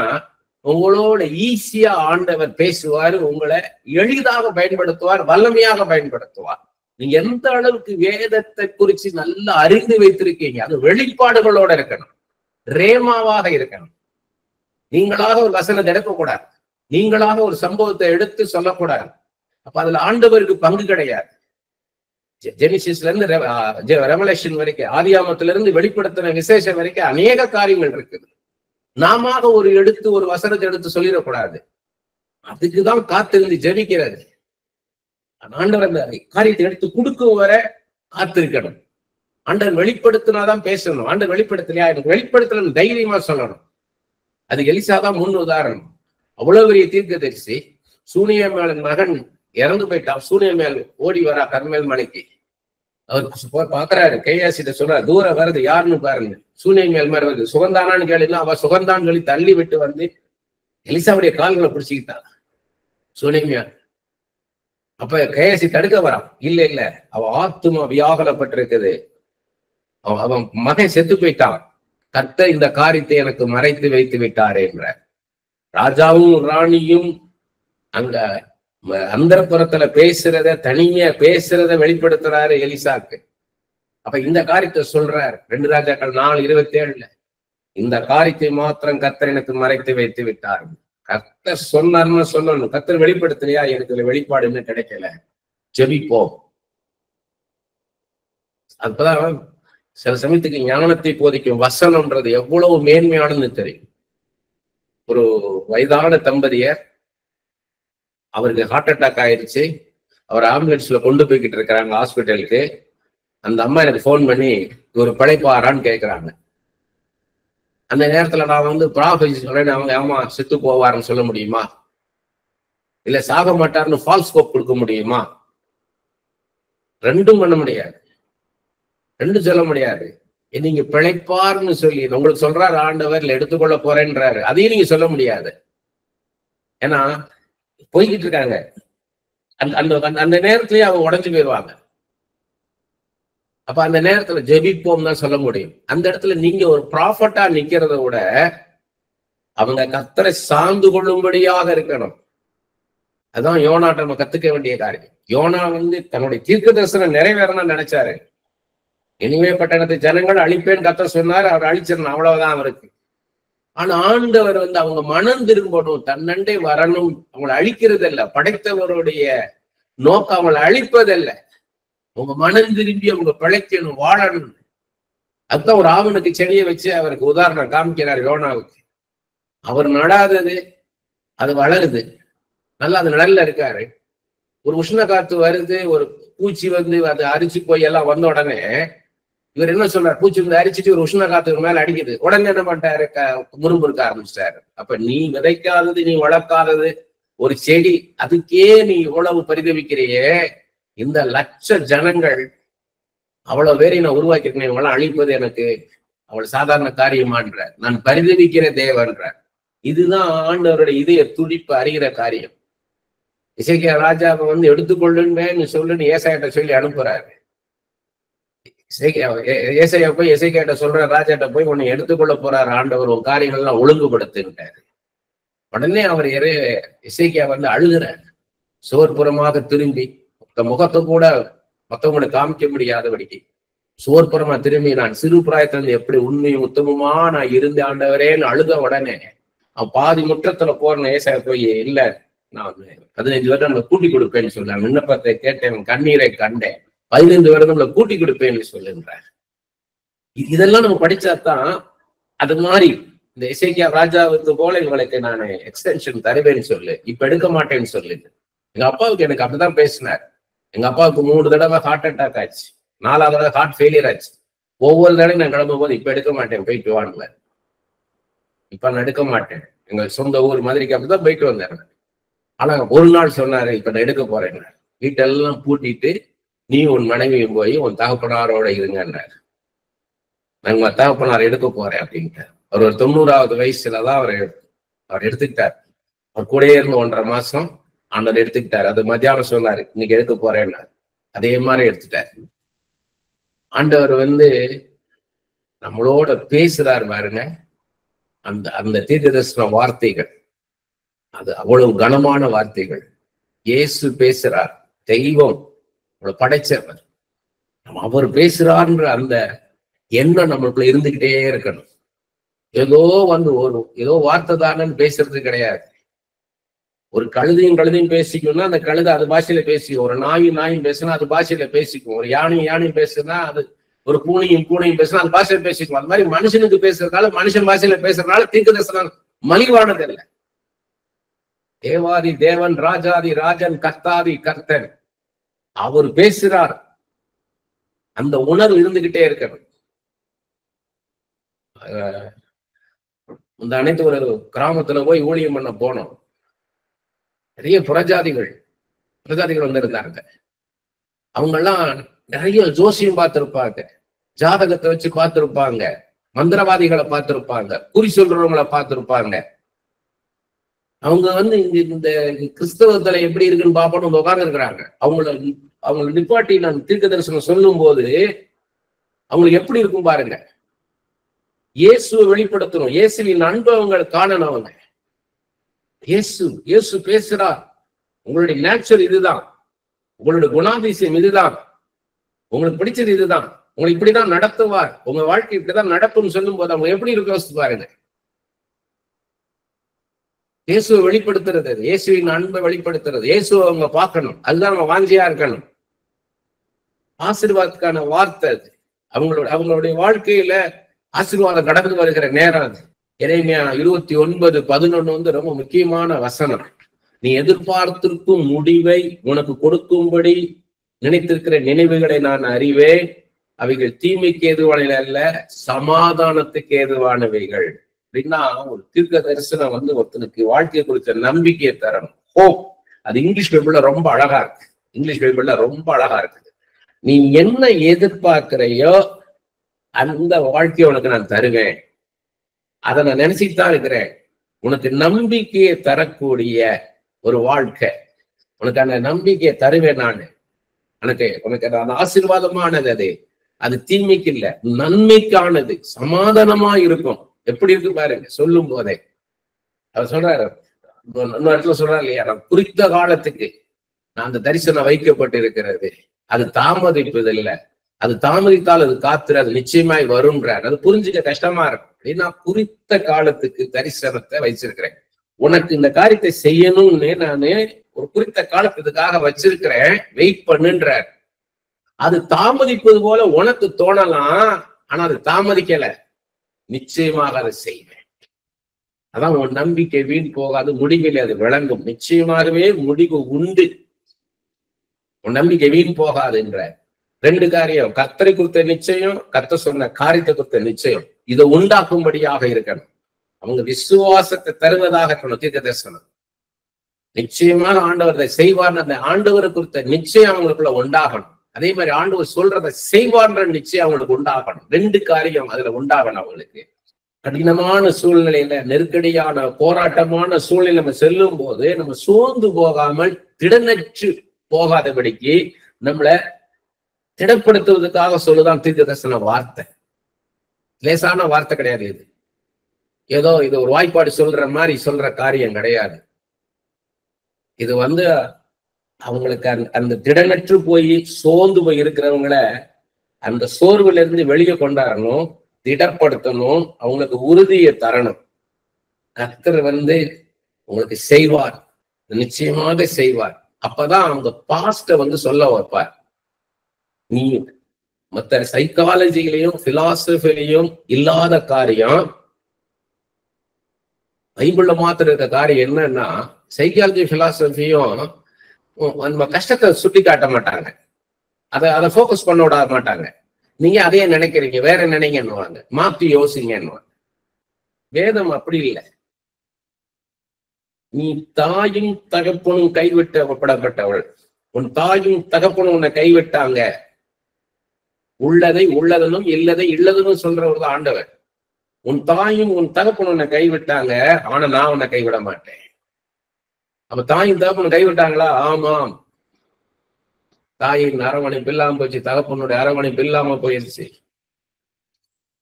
[SPEAKER 1] உங்களோட ஈஸியா ஆண்டவர் பேசுவார், உங்களை எளிதாக பயன்படுத்துவார், வல்லமையாக பயன்படுத்துவார். நீங்க எந்த அளவுக்கு வேதத்தை குறிச்சு நல்லா அறிந்து வைத்திருக்கீங்க, அது வெளிப்பாடுகளோட இருக்கணும், ரேமாவாக இருக்கணும். நீங்களாக ஒரு வசனத்தை எடுக்கக்கூடாது, நீங்களாக ஒரு சம்பவத்தை எடுத்து சொல்லக்கூடாது. அப்ப அதுல ஆண்டவருக்கு பங்கு கிடையாது. ஜெனிசிஸ்ல இருந்து ரெவலேஷன் வரைக்கும், ஆதியாமத்துல இருந்து வெளிப்படுத்தின விசேஷம் வரைக்கும் அநேக காரியங்கள் இருக்குது. நாம ஒரு வசனத்தை எடுத்து சொல்லிடக்கூடாது. அதுக்குதான் காத்திருந்து ஜெபிக்கிறது. ஆண்டவர் அந்த காரியத்தை எடுத்து கொடுக்கும் வரை காத்திருக்கணும். ஆண்டவர் வெளிப்படுத்தினாதான் பேசணும். ஆண்டவர் வெளிப்படுத்தலையா, எனக்கு வெளிப்படுத்தலன்னு தைரியமா சொல்லணும். அது எலிசாதான் முன் உதாரணம். அவ்வளவு பெரிய தீர்க்கதரிசி, சூனியமேலின் மகன் இறந்து போயிட்டான். சூனியமேல் ஓடி வரா கர்மேல் மலைக்கு. அவர் பாக்குறாரு, கையாசிட்ட சொல்றாரு, தூரம் வருது, யாருன்னு பாருங்க. சூனியமேல் மாதிரி வருது, சுகந்தானான்னு கேளுன்னா அவ சுகந்தான் சொல்லி தள்ளி விட்டு எலிசாவுடைய கால்களை பிடிச்சிக்கிட்டான் சூனியமேல். அப்ப கையாசி தடுக்க வரான், இல்ல அவ ஆத்துமா வியாகுலப்பட்டிருக்குது, அவன் மகன் செத்து போயிட்டான், கர்த்தர் இந்த காரியத்தை எனக்கு மறைத்து வைத்து விட்டாரே என்ற. ராஜாவும் ராணியும் அங்க அந்தரப்புறத்துல பேசுறத, தனியா பேசுறத வெளிப்படுத்துறாரு எலிசாக்கு. அப்ப இந்த காரியத்தை சொல்றாரு 2 ராஜாக்கள் 4:27, இந்த காரியத்தை மாத்திரம் கர்த்தர் எனக்கு மறைத்து வைத்து விட்டார். கர்த்தர் சொன்னார்னு சொல்லணும். கர்த்தர் வெளிப்படுத்தலையா, எனக்கு வெளிப்பாடுன்னு கிடைக்கல, ஜெபிப்போம். அப்பதான் சில சமயத்துக்கு ஞானத்தை போதிக்கும் வசனம்ன்றது எவ்வளவு மேன்மையானதுன்னு தெரியும். ஒரு வயதான தம்பதியர், அவருக்கு ஹார்ட் அட்டாக் ஆயிடுச்சு. அவர் ஆம்புலன்ஸ்ல கொண்டு போய்கிட்டு இருக்கிறாங்க ஹாஸ்பிட்டலுக்கு. அந்த அம்மா எனக்கு போன் பண்ணி ஒரு பிழைப்பாரான்னு கேட்கிறாங்க. அந்த நேரத்துல நான் ப்ராஃபஸி சொல்றேன், அவங்க ஆமா செத்து போவாருன்னு சொல்ல முடியுமா, இல்ல சாக மாட்டாருன்னு ஃபால்ஸ் ஹோப் கொடுக்க முடியுமா? ரெண்டும் பண்ண முடியாது, ரெண்டும் சொல்ல முடியாது. நீங்க பிழைப்பார்னு சொல்லி உங்களுக்கு சொல்றாரு ஆண்டவர், இல்ல எடுத்துக்கொள்ள போறேன்றாரு. அதையும் நீங்க சொல்ல முடியாது. ஏன்னா போய்கிட்டு இருக்காங்க. அந்த நேரத்திலேயே அவங்க உடஞ்சு போயிடுவாங்க. அப்ப அந்த நேரத்துல ஜெபிப்போம் தான் சொல்ல முடியும். அந்த இடத்துல நீங்க ஒரு ப்ராஃபட்டா நிக்கிறத விட அவங்க கர்த்தரை சார்ந்து கொள்ளும்படியாக இருக்கணும். அதான் யோனாட்ட நம்ம கத்துக்க வேண்டிய காரியம். யோனா தன்னுடைய தீர்க்க தரிசனம் நிறைவேறணும்னு நினைச்சாரு. இனிமே பட்டணத்து ஜனங்கள் அழிப்பேன்னு கர்த்தர் சொன்னாரு, அவர் அழிச்சிடணும், அவ்வளவுதான் அவருக்கு. ஆனா ஆண்டவர் அவங்க மனம் திரும்பணும், தன்னண்டை வரணும். அவங்களை அழிக்கிறது இல்ல, படைத்தவருடைய நோக்கம் அவங்களை அழிப்பதல்ல. உங்க மனம் திரும்பி அவங்க பிழைக்கணும், வாழணும். அதுதான் ஒரு ஆவணத்துக்கு செடியை வச்சு அவருக்கு உதாரணம் காமிக்கிறார் யோனாவுக்கு. அவர் நடாதது அது வளருது, நல்லா அது நிழல்ல இருக்காரு. ஒரு உஷ்ண காத்து வருது, ஒரு பூச்சி அதை அரிச்சு போய் எல்லாம் வந்த உடனே இவர் என்ன சொல்றாரு, பூச்சி அரிச்சிட்டு ஒரு உஷ்ண காத்துக்கு மேல அடிக்குது. உடனே என்ன பண்ணிட்டாரு, முறும்பு இருக்க ஆரம்பிச்சிட்டாரு. அப்ப நீ விதைக்காதது, நீ வளர்க்காதது ஒரு செடி, அதுக்கே நீ இவ்வளவு பரிதவிக்கிறையே, இந்த லட்ச ஜனங்கள் அவ்வளவு பேரை நான் உருவாக்கிருக்கேன், இவங்களாம் அழிப்பது எனக்கு அவ்வளவு சாதாரண காரியமான்ற, நான் பரிதவிக்கிற தேவன்ற. இதுதான் ஆண்டவருடைய இதய துடிப்பு அறிகிற காரியம். எசேக்கியா ராஜாவை எடுத்துக்கொள்ளுன்னு சொல்லுன்னு ஏசாயிட்ட சொல்லி அனுப்புறாரு. ஏசாயா போய் எசேக்கியாட்ட சொல்ற, ராஜாட்ட போய் உன்னை எடுத்துக்கொள்ள போறாரு ஆண்டவர், உன் காரியங்கள்லாம் ஒழுங்குபடுத்துட்டாரு. உடனே அவர் எசேக்கியா அழுகிறார். சோர்புறமாக திரும்பி முகத்தை கூட மற்றவங்களுக்கு காமிக்க முடியாதபடிக்கு சோர்புறமா திரும்பி, நான் சிறு பிராயத்திலிருந்து எப்படி உண்மையும் உத்தமமா நான் இருந்து ஆண்டவரேன்னு அழுத உடனே பாதி முற்றத்துல போறேன். ஏசாயா போய், இல்ல நான் 15 வருடம் கூட்டி கொடுப்பேன்னு சொல்ல, விண்ணப்பத்தை கேட்டேன், கண்ணீரை கண்டேன், 15 வருடம்ல கூட்டி கொடுப்பேன்னு சொல்லுன்றார். இதெல்லாம் நம்ம படிச்சாதான் அது மாதிரி இந்த எசேக்கியா ராஜாவுக்கு போல இவங்களுக்கு நான் எக்ஸ்டென்ஷன் தருவேன்னு சொல்லு, இப்ப எடுக்க மாட்டேன்னு சொல்லு. எங்க அப்பாவுக்கு எனக்கு அப்படிதான் பேசினார். எங்க அப்பாவுக்கு 3 தடவை ஹார்ட் அட்டாக் ஆச்சு, 4வது தடவை ஹார்ட் ஃபெயிலியர் ஆச்சு. ஒவ்வொரு தடவையும் நான் கிளம்பும் போது, இப்ப எடுக்க மாட்டேன், போயிட்டு வாங்கல, இப்ப நான் எடுக்க மாட்டேன். எங்க சொந்த ஊர் மதுரைக்கு அப்படிதான் போயிட்டு வந்தேன். ஆனா ஒரு நாள் சொன்னாரு, இப்ப நான் எடுக்க போறேன், வீட்டெல்லாம் பூட்டிட்டு நீ உன் மனைவியும் போய் உன் தகப்பனாரோட இருங்கன்னாரு. நான் உங்க தகப்பனார் எடுக்க போறேன் அப்படின்ட்டு. அவர் ஒரு 90வது வயசுலதான் அவர் எடுத்துக்கிட்டார். அவர் கூடயே இருந்து 1.5 மாசம் ஆண்டவர் எடுத்துக்கிட்டாரு. அது மத்தியானம் சொன்னாரு, இன்னைக்கு எடுக்க போறேன்னாரு. அதே மாதிரி எடுத்துட்டாரு. ஆண்டவர் நம்மளோட பேசுறாரு பாருங்க. அந்த தீர்க்கதரிசன வார்த்தைகள் அது அவ்வளவு கனமான வார்த்தைகள். இயேசு பேசுறார், தெய்வம் படைச்சவர், அவர் பேசுறார்ன்ற அந்த எண்ணம் நம்மளுக்குள்ள இருந்துகிட்டே இருக்கணும். ஏதோ ஏதோ வார்த்தை தானன்னு பேசுறது கிடையாது. ஒரு கழுதையும் பேசிக்கணும்னா அந்த கழுதை அது பாஷையில பேசிக்கும். ஒரு நாயும் பேசுனா அது பாஷையில பேசிக்கும். ஒரு யானையும் பேசுனா அது, ஒரு பூனையும் பேசுனா அது பாஷையில பேசிக்கும். அது மாதிரி மனுஷனுக்கு பேசுறதுனால, மனுஷன் பாஷையில பேசுறதுனால தீர்க்கதரிசனம் மலிவானது இல்லை. தேவாதி தேவன், ராஜாதி ராஜன், கர்த்தாதி கர்த்தன், அவர் பேசுறார். அந்த உணர்வு இருந்துகிட்டே இருக்கணும். இந்த அனைத்து ஒரு கிராமத்துல போய் ஊழியம் பண்ண போனோம். நிறைய புறஜாதிகள் வந்திருந்தாங்க. அவங்க எல்லாம் நிறைய ஜோசியம் பார்த்திருப்பாங்க, ஜாதகத்தை வச்சு பார்த்திருப்பாங்க, மந்திரவாதிகளை பார்த்திருப்பாங்க, குறி சொல்றவங்களை பார்த்திருப்பாங்க. அவங்க இந்த கிறிஸ்தவத்துல எப்படி இருக்குன்னு பாப்போம்னு உட்கார்ந்து இருக்கிறாங்க. அவங்கள நிப்பாட்டி நான் தீர்க்க தரிசனம் சொல்லும் போது அவங்களுக்கு எப்படி இருக்கும் பாருங்க. இயேசுவை வெளிப்படுத்தணும், இயேசுவின் அன்பு அவங்க காணணும். அவங்க இயேசு பேசுறார். உங்களுடைய நேச்சர் இதுதான், உங்களுடைய குணாதிசயம் இதுதான், உங்களுக்கு பிடிச்சது இதுதான், உங்களை இப்படிதான் நடத்துவார், உங்க வாழ்க்கை இப்படிதான் நடக்கும்னு சொல்லும் போது அவங்க எப்படி இருக்க யோசிச்சு பாருங்க. இயேசுவை வெளிப்படுத்துறது, இயேசுவின் அன்பை வெளிப்படுத்துறது, இயேசுவை அவங்க பார்க்கணும். அதுதான் அவங்க வாஞ்சியா இருக்கணும். ஆசீர்வாதத்துக்கான வார்த்தை அது. அவங்களுடைய வாழ்க்கையில ஆசீர்வாதம் கடந்து வருகிற நேரம் அது. எரேமியா 29:11 ரொம்ப முக்கியமான வசனம். நீ எதிர்பார்த்திருக்கும் முடிவை உனக்கு கொடுக்கும்படி நினைத்திருக்கிற நினைவுகளை நான் அறிவேன், அவைகள் தீமைக்கு ஏதுவானவை அல்ல, சமாதானத்துக்கு ஏதுவானவைகள். அப்படின்னா ஒரு தீர்க்க தரிசனம் ஒருத்தனுக்கு வாழ்க்கையை குறித்த நம்பிக்கையை தரணும். ஹோப். அது இங்கிலீஷ் பைபிள்ல ரொம்ப அழகா இருக்கு. நீ என்ன எதிர்பார்க்கிறையோ அந்த வாழ்க்கையை உனக்கு நான் தருவேன். அதை நான் நினைச்சிட்டு தான் இருக்கிறேன். உனக்கு நம்பிக்கையை தரக்கூடிய ஒரு வாழ்க்கை, உனக்கு அந்த நம்பிக்கையை தருவேன் நான். உனக்கு அந்த ஆசீர்வாதமானது. அது தீமைக்கு இல்ல, நன்மைக்கானது, சமாதானமா இருக்கும். எப்படி இருக்கு பாருங்க சொல்லும் போதே. அவர் சொல்றாரு, இன்னொரு இடத்துல சொல்றாரு இல்லையா, குறித்த காலத்துக்கு நான் அந்த தரிசனம் வைக்கப்பட்டிருக்கிறது, அது தாமதிப்பதில்லை, அது தாமதித்தால் அது காத்துரு, அது நிச்சயமாய் வரும்ன்றார். அது புரிஞ்சுக்க கஷ்டமா இருக்கும். அப்படின்னா குறித்த காலத்துக்கு தரிசனத்தை வச்சிருக்கிறேன், உனக்கு இந்த காரியத்தை செய்யணும்னு நானு ஒரு குறித்த காலத்துக்காக வச்சிருக்கிறேன், வெயிட் பண்ணுன்றார். அது தாமதிப்பது போல உனக்கு தோணலாம், ஆனா அது தாமதிக்கல, நிச்சயமாக அதை செய்வேன். அதான் உன் நம்பிக்கை வீண் போகாது, முடிவில் அது விளங்கும். நிச்சயமாகவே முடிவு உண்டு, உன் நம்பிக்கை வீண் போகாது என்ற ரெண்டு காரியம், கர்த்தரை குறித்த நிச்சயம், கர்த்தர் சொன்ன காரியத்தை குறித்த நிச்சயம், இதை உண்டாக்கும்படியாக இருக்கணும். அவங்க விசுவாசத்தை தருவதாக இருக்கணும் தீர்க்க தரிசனம். நிச்சயமாக ஆண்டவர் செய்வார், அந்த ஆண்டவரை குறித்த நிச்சயம் அவங்களுக்குள்ள உண்டாகணும். அதே மாதிரி ஆண்டவர் சொல்றதை செய்வார்ன்ற நிச்சயம் அவங்களுக்கு உண்டாகணும். ரெண்டு காரியம் அதுல உண்டாகணும். அவங்களுக்கு கடினமான சூழ்நிலையில, நெருக்கடியான போராட்டமான சூழ்நிலை நம்ம செல்லும் போது நம்ம சோர்ந்து போகாமல் திடனற்று போகாதபடிக்கு நம்மளை திடப்படுத்துவதற்காக சொல்லுதான் தீர்க்க தரிசன வார்த்தை. லேசான வார்த்தை கிடையாது இது. ஏதோ இது ஒரு வாய்ப்பாடு சொல்ற மாதிரி சொல்ற காரியம் கிடையாது. இது அவங்களுக்கு அந்த திடனற்று போய் சோர்ந்து போய் இருக்கிறவங்கள அந்த சோர்வுல இருந்து வெளியே கொண்டாடணும், திடப்படுத்தணும், அவங்களுக்கு உறுதியை தரணும். கர்த்தர் உங்களுக்கு செய்வார், நிச்சயமாக செய்வார். அப்பதான் அவங்க பாஸ்ட சொல்ல வைப்பார். நீ மற்ற சைக்காலஜிலையும் பிலாசபிலையும் இல்லாத காரியம் பைபிள்ல மாத்திர இருக்க காரியம் என்னன்னா, சைக்காலஜி பிலாசபியும் நம்ம கஷ்டத்தை சுட்டி காட்ட மாட்டாங்க, அதை ஃபோக்கஸ் பண்ண விட மாட்டாங்க. நீங்க அதையே நினைக்கிறீங்க, வேற நினைங்கன்னுவாங்க, மாத்தி யோசிங்கன்னுவாங்க. வேதம் அப்படி இல்லை. நீ தாயும் தகப்பனும் கைவிட்டப்படப்பட்டவள், உன் தாயும் தகப்பனும் உன்னை கைவிட்டாங்க, உள்ளதை உள்ளதனும் இல்லதை இல்லதனும் சொல்றவர் தான் ஆண்டவர். உன் தாயும் உன் தகப்பனும் உன்னை கைவிட்டாங்க, ஆனா நான் உன்னை கைவிட மாட்டேன். அப்ப தாயும் தகப்பனும் கைவிட்டாங்களா? ஆமாம். தாயின் அரவணைப்பு இல்லாம போச்சு, தகப்பனுடைய அரவணைப்பு இல்லாம போயிடுச்சு.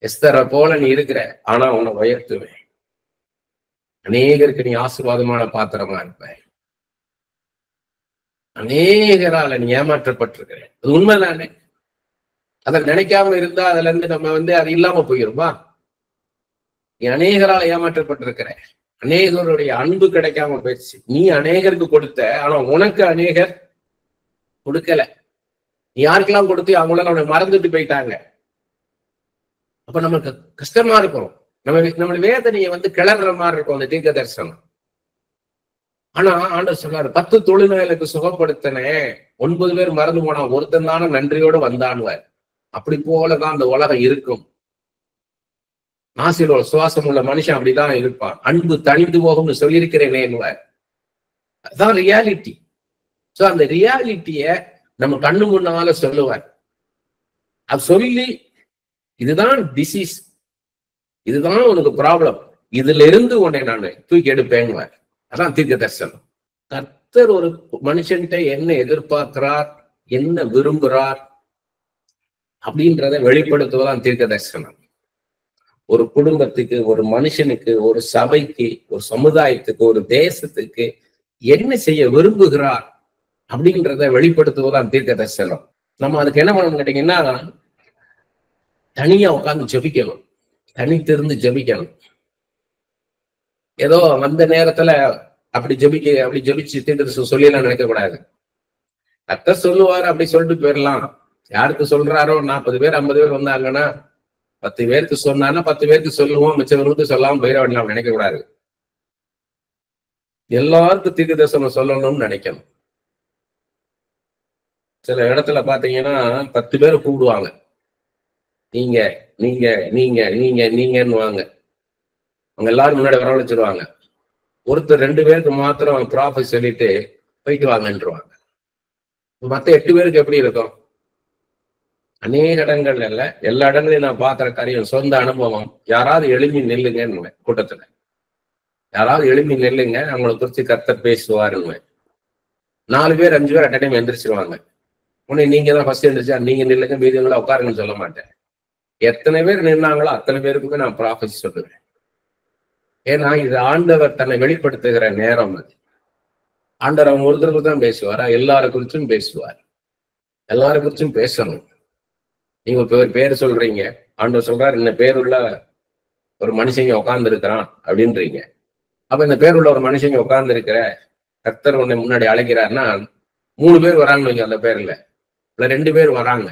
[SPEAKER 1] எஸ்தரை போல நீ இருக்கிற, ஆனா உன்னை உயர்த்துவேன். அநேகருக்கு நீ ஆசீர்வாதமான பாத்திரமா இருப்ப. அநேகரால நீ ஏமாற்றப்பட்டிருக்கிற, அது உண்மைதானே? அதை நினைக்காம இருந்தா அதுல இருந்து நம்ம அது இல்லாம போயிருமா? நீ அநேகரால ஏமாற்றப்பட்டிருக்கிற, அநேகருடைய அன்பு கிடைக்காம போயிடுச்சு. நீ அநேகருக்கு கொடுத்த, ஆனா உனக்கு அநேகர் கொடுக்கல. நீ யாருக்கெல்லாம் கொடுத்து அவங்களால அவனை மறந்துட்டு போயிட்டாங்க. அப்ப நமக்கு கஷ்டமா இருக்கும், நம்ம வேதனையை கிளற மாதிரி இருக்கும் அந்த தீர்க்க தரிசனம். ஆனா ஆண்டவர் சொன்னாரு, 10 தொழுநோயாளுக்கு சுகப்படுத்தினேன், 9 பேர் மறந்து போனா, ஒருத்தன் தானே நன்றியோடு வந்தான்வார். அப்படி போலதான் அந்த உலகம் இருக்கும். நாசில சுவாசம் உள்ள மனுஷன் அப்படிதான் இருப்பான். அன்பு தணிந்து போகும்னு சொல்லியிருக்கிறேனேன்வார். அதுதான் ரியாலிட்டி. சோ அந்த ரியாலிட்டிய நம்ம கண்ணு முன்னால சொல்லுவார். அது சொல்லி, இதுதான் டிசீஸ், இதுதான் உனக்கு ப்ராப்ளம், இதுல இருந்து உன்னை நான் தூக்கி எடுப்பேன்வார். அதான் தீர்க்க தரிசனம். கர்த்தர் ஒரு மனுஷன்கிட்ட என்ன எதிர்பார்க்கிறார், என்ன விரும்புகிறார் அப்படின்றத வெளிப்படுத்துவதான் தீர்க்க தரிசனம். ஒரு குடும்பத்துக்கு, ஒரு மனுஷனுக்கு, ஒரு சபைக்கு, ஒரு சமுதாயத்துக்கு, ஒரு தேசத்துக்கு என்ன செய்ய விரும்புகிறார் அப்படின்றத வெளிப்படுத்துவதான் தீர்க்க தரிசனம். நம்ம அதுக்கு என்ன பண்ணணும் கேட்டீங்கன்னா, தனியா உட்கார்ந்து ஜெபிக்கணும், தனித்திருந்து ஜெபிக்கணும். ஏதோ அந்த நேரத்துல அப்படி ஜெபிச்சு தீர்க்க சொல்லியெல்லாம் நினைக்க கூடாது. கர்த்தர் சொல்லுவாரு, அப்படி சொல்லிட்டு போயிடலாம். யாருக்கு சொல்றாரோ, 40 பேர் 50 பேர் வந்தாங்கன்னா 10 பேருக்கு சொன்னான்னா 10 பேருக்கு சொல்லுவோம், மிச்சவர்களுக்கு சொல்லாம போயிட வேண்டாம் நினைக்க கூடாது. எல்லாருக்கும் தீர்க்க தரிசனம் சொல்லணும்னு நினைக்கணும். சில இடத்துல பாத்தீங்கன்னா 10 பேர் கூப்பிடுவாங்க, நீங்க நீங்க நீங்க நீங்க நீங்கன்னுவாங்க. அவங்க எல்லாரும் முன்னாடி வரவழைச்சிருவாங்க. ஒருத்தர் 2 பேருக்கு மாத்திரம் ப்ராஃபட் சொல்லிட்டு போயிட்டு வாங்கன்றுவாங்க. மத்த 8 பேருக்கு எப்படி இருக்கும்? அநேக இடங்கள் இல்ல, எல்லா இடங்களையும் நான் பார்க்கிற காரியம் சொந்த அனுபவம். யாராவது எழுப்பி நெல்லுங்க கூட்டத்துல, யாராவது எழுப்பி நெல்லுங்க, அவங்களை குறிச்சு கர்த்தர் பேசுவாருங்க. 4 பேர் 5 பேர் அட் டைம் எந்திரிச்சிருவாங்க. உடனே நீங்க தான் ஃபர்ஸ்ட் எந்திரிச்சா நீங்க நில்லுங்க, மீதியவங்கள உட்காருங்கன்னு சொல்ல மாட்டேன். எத்தனை பேர் நின்னாங்களோ அத்தனை பேருக்குமே நான் ப்ராஃபஸி சொல்லுவேன். ஏன்னா இது ஆண்டவர் தன்னை வெளிப்படுத்துகிற நேரம். அது ஆண்டவர் அவங்க ஒருத்தருக்கு தான் பேசுவாரா? எல்லார குறிச்சும் பேசுவார். எல்லார குறிச்சும் பேசணும். நீங்க பேர் சொல்றீங்க, ஆண்டவர் சொல்றாரு இந்த பேருள்ள ஒரு மனுஷங்க உட்கார்ந்து இருக்கிறான் அப்படின்றீங்க. அப்ப இந்த பேருள்ள ஒரு மனுஷங்க உட்கார்ந்து இருக்கிற கர்த்தர் உன்னை முன்னாடி அழைக்கிறாருன்னா 3 பேர் வராங்க அந்த பேர்ல, இல்ல 2 பேர் வராங்க,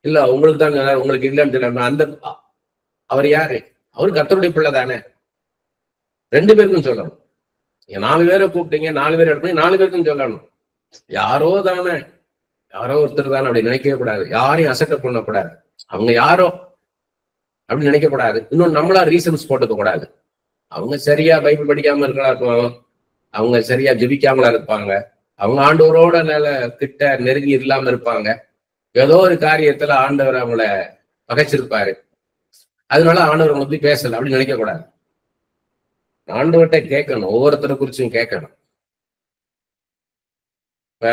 [SPEAKER 1] இல்ல உங்களுக்கு தான் உங்களுக்கு இல்லைன்னு தெரியல, அந்த அவர் யாரு? அவரு கர்த்தருடைய பிள்ளை தானே. 2 பேருக்கும் சொல்லணும். 4 பேரை கூப்பிட்டீங்க, 4 பேர் எடுப்பீங்க, 4 பேருக்கும் சொல்லணும். யாரோ தானே, யாரோ ஒருத்தர் தானே அப்படி நினைக்கவே கூடாது. யாரையும் அசட்ட பண்ணக்கூடாது. அவங்க யாரோ அப்படின்னு நினைக்கக்கூடாது. இன்னொன்னு நம்மளா ரீசன்ஸ் போட்டுக்க கூடாது. அவங்க சரியா பைபிள் படிக்காம இருக்கலாம், அவங்க சரியா ஜெபிக்காமலா இருப்பாங்க, அவங்க ஆண்டவரோட கிட்ட நெருங்கி இல்லாம இருப்பாங்க, ஏதோ ஒரு காரியத்துல ஆண்டவர் அவங்கள பகைச்சிருப்பாரு, அதனால ஆண்டவர் அவங்களை பத்தி பேசல அப்படின்னு நினைக்க கூடாது. ஆண்டவர்கிட்ட கேட்கணும், ஒவ்வொருத்தரை குறிச்சும் கேட்கணும். இப்ப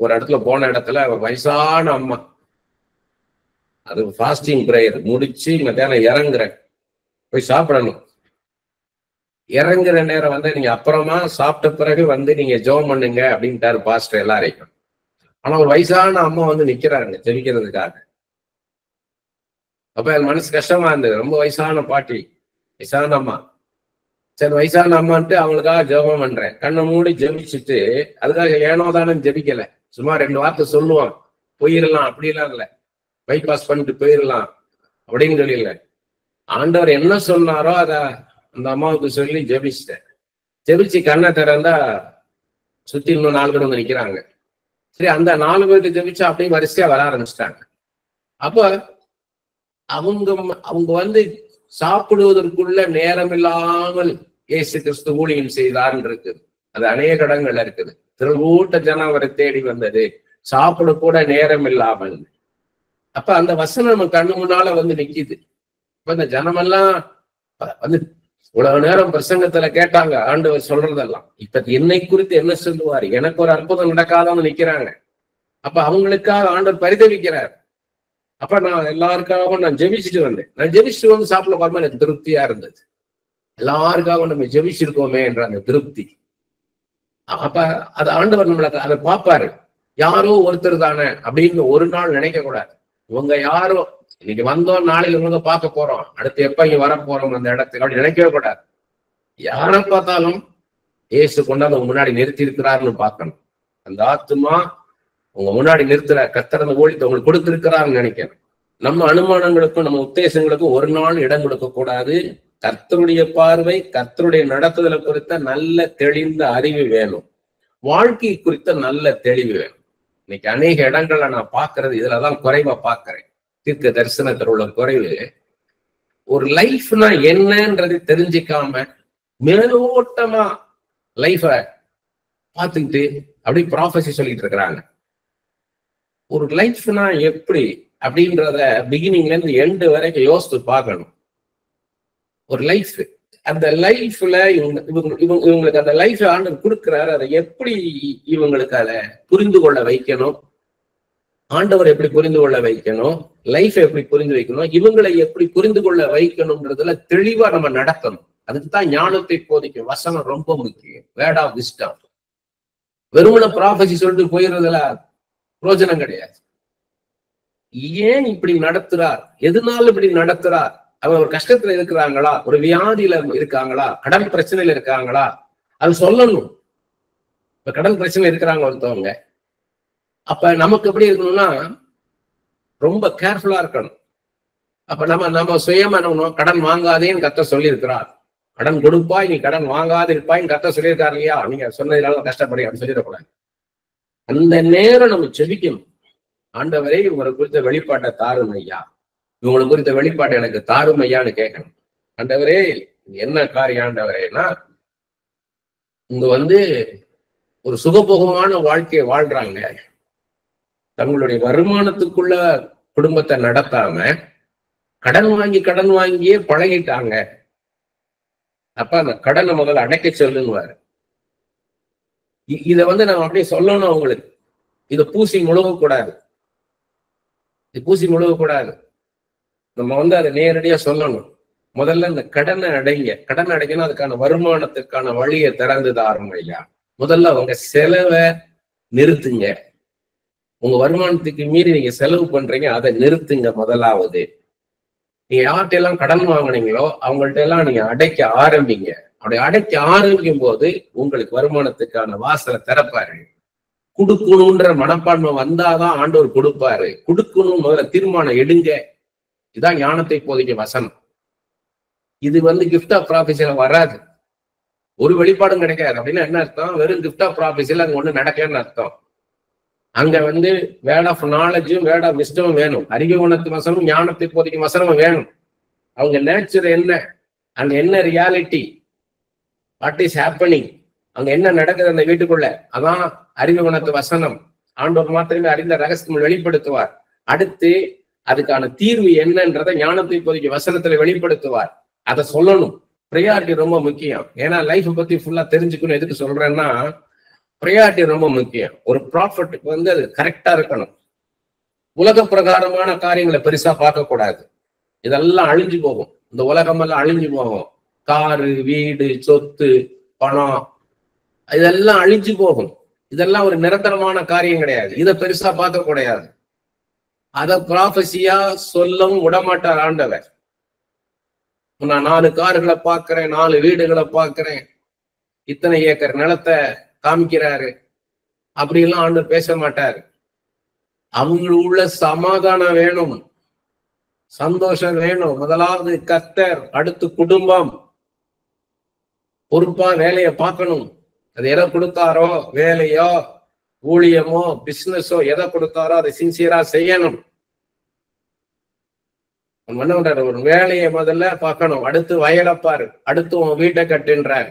[SPEAKER 1] ஒரு இடத்துல போன இடத்துல வயசான அம்மா, அது ஃபாஸ்டிங் பிரேயர் முடிச்சு மத்தியானம் இறங்குறேன், போய் சாப்பிடணும். இறங்குற நேரம் நீங்க அப்புறமா சாப்பிட்ட பிறகு நீங்க ஜெபம் பண்ணுங்க அப்படின்ட்டாரு பாஸ்டர் எல்லாரையும். ஆனா ஒரு வயசான அம்மா நிக்கிறாங்க ஜெபிக்கிறதுக்காக. அப்ப என் மனசு கஷ்டமா இருந்தது. ரொம்ப வயசான பாட்டி, வயசான அம்மா. சரி வயசான அம்மான்ட்டு அவங்களுக்காக ஜெபம் பண்றேன். கண்ணை மூடி ஜெபிச்சுட்டு, அதுக்காக ஏனோ தானே ஜெபிக்கல, சும்மா 2 வார்த்தை சொல்லுவான், போயிடலாம் அப்படிலாம் இல்லை, பைபாஸ் பண்ணிட்டு போயிடலாம் அப்படின்னு சொல்லல. ஆண்டவர் என்ன சொன்னாரோ அத அந்த அம்மாவுக்கு சொல்லி ஜெபிச்சிட்டேன். ஜெபிச்சு கண்ணை திறந்தா சுத்தி இன்னும் 4 பேர் நிக்கிறாங்க. சரி, அந்த 4 பேருக்கு ஜெபிச்சா அப்படியே வரிசையா வர ஆரம்பிச்சிட்டாங்க. அப்ப அவங்க சாப்பிடுவதற்குள்ள நேரம் இல்லாமல் இயேசு கிறிஸ்து ஊழியம் செய்தார்ன்னு இருக்குது. அது அநேக இடங்கள்ல இருக்குது. திருக்கூட்ட ஜனம் அவரை தேடி வந்தது, சாப்பிட கூட நேரம் இல்லாமல். அப்ப அந்த வசனம் நம்ம கண்ணு முன்னால நிக்குது. இப்ப இந்த ஜனமெல்லாம் இவ்வளவு நேரம் பிரசங்கத்துல கேட்டாங்க ஆண்டவர் சொல்றதெல்லாம். இப்ப என்னை குறித்து என்ன சொல்லுவாரு, எனக்கு ஒரு அற்புதம் நடக்காதவங்க நிக்கிறாங்க. அப்ப அவங்களுக்காக ஆண்டவர் பரிதவிக்கிறார். அப்ப நான் எல்லாருக்காகவும் நான் ஜெபிச்சுட்டு வந்தேன். நான் ஜெபிச்சுட்டு சாப்பிட பார்ப்போம், எனக்கு திருப்தியா இருந்தது. எல்லாருக்காகவும் நம்ம ஜெபிச்சிருக்கோமே என்ற அந்த திருப்தி. அப்ப அது ஆண்டவர் நம்மளுக்கு அதை பார்ப்பாரு. யாரோ ஒருத்தர் தானே அப்படின்னு ஒரு நாள் நினைக்க கூடாது. இவங்க யாரோ இன்னைக்கு வந்தோம், நாளையில இவங்க பார்க்க போறோம், அடுத்து எப்ப இங்க வர போறோம் அந்த இடத்துக்கு அப்படி நினைக்கவே கூடாது. யாரை பார்த்தாலும் இயேசு கொண்டாந்து உங்க முன்னாடி நிறுத்தி இருக்கிறாருன்னு பார்க்கணும். அந்த ஆத்துமா உங்க முன்னாடி நிறுத்துற கர்த்தர் அந்த ஊழியத்தை உங்களுக்கு கொடுத்திருக்கிறாருன்னு நினைக்கணும். நம்ம அனுமானங்களுக்கும் நம்ம உத்தேசங்களுக்கும் ஒரு நாள் இடம் கொடுக்க கூடாது. கர்த்தருடைய பார்வை, கர்த்தருடைய நடத்துதலை குறித்த நல்ல தெளிந்த அறிவு வேணும். வாழ்க்கை குறித்த நல்ல தெளிவு வேணும். இன்னைக்கு அநேக இடங்கள்ல நான் பார்க்கறது இதுலதான் குறைவா பார்க்கிறேன். தீர்க்க தரிசனத்தில் உள்ள குறைவு, ஒரு லைஃப்னா என்னன்றது தெரிஞ்சுக்காம மேலோட்டமா லைஃப பார்த்துக்கிட்டு அப்படி ப்ராஃபஸி சொல்லிட்டு இருக்கிறாங்க. ஒரு லைஃப்னா எப்படி அப்படின்றத பிகினிங்ல இருந்து எண்டு வரைக்கும் யோசித்து பார்க்கணும். ஒரு லைஃப், அந்த லைஃப்ல இவங்களுக்கு அந்த லைஃப் ஆண்டவர் கொடுக்கிறாரு, அதை எப்படி இவங்களுக்கு அதை புரிந்து கொள்ள வைக்கணும், ஆண்டவர் எப்படி புரிந்து கொள்ள வைக்கணும், லைஃப் எப்படி புரிந்து வைக்கணும், இவங்களை எப்படி புரிந்து கொள்ள வைக்கணும்ன்றதுல தெளிவா நம்ம நடக்கணும். அதுக்குதான் ஞானத்தை போதிக்கும் வசனம் ரொம்ப முக்கியம். Word of wisdom. வெறுமன ப்ராஃபஸி சொல்லிட்டு போயிடுறதுல பிரயோஜனம் கிடையாது. ஏன் இப்படி நடத்துறார், எதனால இப்படி நடத்துறார், அவங்க ஒரு கஷ்டத்துல இருக்கிறாங்களா, ஒரு வியாதியில இருக்காங்களா, கடன் பிரச்சனையில இருக்காங்களா, அது சொல்லணும். இப்ப கடன் பிரச்சனை இருக்கிறாங்க ஒருத்தவங்க, அப்ப நமக்கு எப்படி இருக்கணும்னா ரொம்ப கேர்ஃபுல்லா இருக்கணும். அப்ப நம்ம சுயமா கடன் வாங்காதேன்னு கர்த்தர் சொல்லி இருக்கிறார். கடன் கொடுப்பாய், நீ கடன் வாங்காது இருப்பாய் கர்த்தர் சொல்லியிருக்காரு இல்லையா, நீங்க சொன்னதுனால கஷ்டப்படி அப்படின்னு சொல்லிடக்கூடாது. அந்த நேரம் நம்ம செபிக்கணும். ஆண்டவரே இவங்களை குறித்த வெளிப்பாட்டை தாரும் ஐயா, இவங்களை குறித்த வெளிப்பாட்டை எனக்கு தாரும் ஐயான்னு கேட்கணும். ஆண்டவரே என்ன காரியம் ஆண்டவரேன்னா, இங்க ஒரு சுகபோகமான வாழ்க்கையை வாழ்றாங்க, தங்களுடைய வருமானத்துக்குள்ள குடும்பத்தை நடத்தாம கடன் வாங்கியே பழகிட்டாங்க. அப்ப அந்த கடனை முதல்ல அடைக்க சொல்லுவாரு. இத நம்ம அப்படியே சொல்லணும் அவங்களுக்கு. இதை பூசி முழுகக்கூடாது. நம்ம அதை நேரடியா சொல்லணும். முதல்ல இந்த கடனை அடைக்கணும். அதுக்கான வருமானத்துக்கான வழியை திறந்து தாருங்க ஐயா. முதல்ல உங்க செலவை நிறுத்துங்க. உங்க வருமானத்துக்கு மீறி நீங்க செலவு பண்றீங்க, அதை நிறுத்துங்க. முதலாவது நீங்க யார்கிட்ட எல்லாம் கடன் வாங்கினீங்களோ அவங்கள்ட்ட எல்லாம் நீங்க அடைக்க ஆரம்பிங்க. அப்படி அடைக்க ஆரம்பிக்கும் போது உங்களுக்கு வருமானத்துக்கான வாசலை திறப்பாரு. கொடுக்கணும்ன்ற மனப்பான்மை வந்தாதான் ஆண்டவர் கொடுப்பாரு. கொடுக்கணும் முதல்ல தீர்மானம் எடுங்க. இதான் ஞானத்தை போதிக்க வசனம். இது கிஃப்ட் ஆஃப் ப்ராஃபஸில வராது. ஒரு வெளிப்பாடும் கிடைக்காது. அப்படின்னா என்ன அர்த்தம்? வெறும் கிஃப்ட் ஆஃப் ப்ராஃபஸில அங்க ஒண்ணு நடக்கலன்னு அர்த்தம். அங்க வேர்ட் ஆஃப் நாலேஜும் வேர்ட் ஆஃப் விஸ்டமும் வேணும். அறிவு குணத்து வசனமும் ஞானத்தை போதிக்கும் வசனமும் வேணும். அவங்க நேச்சர் என்ன, அங்க என்ன ரியாலிட்டி, வாட் இஸ் ஹேப்பனிங், அங்க என்ன நடக்குது அந்த வீட்டுக்குள்ள, அதான் அறிவு குணத்து வசனம். ஆண்டவர் மாத்திரமே அறிந்த ரகசியம் வெளிப்படுத்துவார். அடுத்து அதுக்கான தீர்வு என்னன்றதை ஞானத்தை போதிக்க வசனத்துல வெளிப்படுத்துவார். அதை சொல்லணும். ப்ரையாரிட்டி ரொம்ப முக்கியம். ஏன்னா லைஃப் பத்தி ஃபுல்லா தெரிஞ்சுக்கணும். எதுக்கு சொல்றேன்னா, ப்ரையாரிட்டி ரொம்ப முக்கியம். ஒரு ப்ராஃபிட்டுக்கு அது கரெக்டா இருக்கணும். உலக பிரகாரமான காரியங்களை பெருசா பார்க்க கூடாது. இதெல்லாம் அழிஞ்சு போகும். இந்த உலகமெல்லாம் அழிஞ்சு போகும். காரு, வீடு, சொத்து, பணம், இதெல்லாம் அழிஞ்சு போகும். இதெல்லாம் ஒரு நிரந்தரமான காரியம் கிடையாது. இதை பெருசா பார்க்க கூடாது. அதை ப்ராஃபஸியா சொல்லவும் விடமாட்டார் ஆண்டவர். நான் 4 கார்களை பார்க்கிறேன், 4 வீடுகளை பார்க்கிறேன், இத்தனை ஏக்கர் நிலத்தை காமிக்கிறாரு, அப்படிலாம் ஆண்டவர் பேச மாட்டாரு. அவங்களுள்ள சமாதானம் வேணும், சந்தோஷம் வேணும். முதலாவது கர்த்தர், அடுத்து குடும்பம். பொறுப்பா வேலையை பார்க்கணும். அது எதை கொடுத்தாரோ, வேலையோ ஊழியமோ பிசினஸோ, எதை கொடுத்தாரோ அதை சின்சியரா செய்யணும். என்ன பண்றாரு? ஒரு வேலையை முதல்ல பார்க்கணும். அடுத்து வயலப்பாரு, அடுத்து உன் வீட்டை கட்டுன்றார்.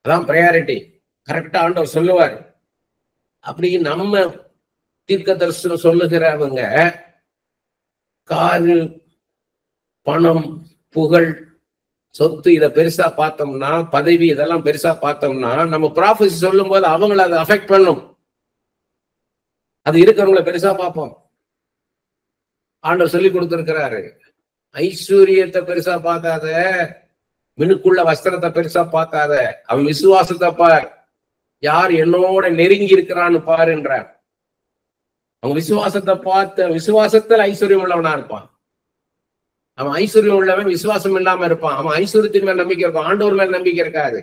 [SPEAKER 1] அதான் ப்ரையாரிட்டி. கரெக்டா ஆண்டவர் சொல்லுவார். அப்படி நம்ம தீர்க்க தரிசனம் சொல்லுகிறவங்க காரு, பணம், புகழ், சொத்து இதை பெருசா பார்த்தோம்னா, பதவி இதெல்லாம் பெருசா பார்த்தோம்னா, நம்ம ப்ராஃபஸி சொல்லும் போது அவங்களை அதை அஃபெக்ட் பண்ணும். அது இருக்கிறவங்களை பெருசா பார்ப்போம். ஆண்டவர் சொல்லி கொடுத்திருக்கிறாரு, ஐஸ்வர்யத்தை பெருசா பார்க்காத, மினுக்குள்ள வஸ்திரத்தை பெருசா பார்க்காத, அவன் விசுவாசத்தை பார், யார் என்னோட நெருங்கி இருக்கிறான்னு பாருன்றார். அவன் விசுவாசத்தை பார்த்த, விசுவாசத்தில் ஐஸ்வர்யம் உள்ளவனா இருப்பான். அவன் ஐஸ்வர்யம் உள்ளவன் விசுவாசம் இல்லாம இருப்பான். அவன் ஐஸ்வர்யத்தின் மேல் நம்பிக்கை இருப்பான், ஆண்டவர் மேல் நம்பிக்கை இருக்காது.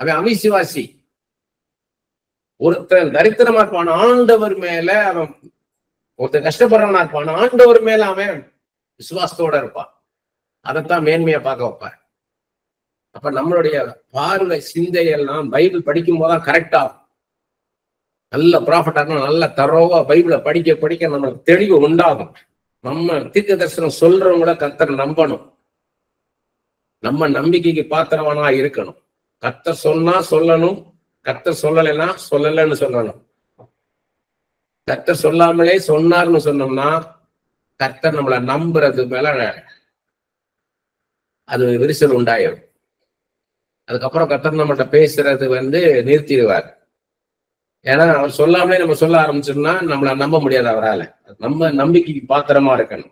[SPEAKER 1] அவன் அவிசுவாசி. ஒருத்தன் தரித்திரமா இருப்பான், ஆண்டவர் மேல அவன், ஒருத்தன் கஷ்டப்படுறவனா இருப்பான், ஆண்டவர் மேல அவன் விசுவாசத்தோட இருப்பான். அதைத்தான் மேன்மையா பார்க்க வைப்பார். அப்ப நம்மளுடைய பார்வை, சிந்தையெல்லாம் பைபிள் படிக்கும் போதுதான் கரெக்டா, நல்ல ப்ராஃபிட்டா, நல்ல தரோவா பைபிளை படிக்க நம்மளுக்கு தெளிவு உண்டாகும். நம்ம தீர்க்க தரிசனம் சொல்றவங்கள கர்த்தர் நம்பணும். நம்ம நம்பிக்கைக்கு பாத்திரவனா இருக்கணும். கர்த்தர் சொன்னா சொல்லணும், கர்த்தர் சொல்லலைன்னா சொல்லலைன்னு சொல்லணும். கர்த்தர் சொல்லாமலே சொன்னார்னு சொன்னோம்னா, கர்த்தர் நம்மளை நம்புறது மேல அது விரிசல் உண்டாயிடும். அதுக்கப்புறம் கர்த்தர் நம்மகிட்ட பேசுறது நிறுத்திடுவார். ஏன்னா அவர் சொல்லாமலே நம்ம சொல்ல ஆரம்பிச்சோம்னா நம்மளை நம்ப முடியாது அவரால். நம்ம நம்பிக்கைக்கு பாத்திரமா இருக்கணும்.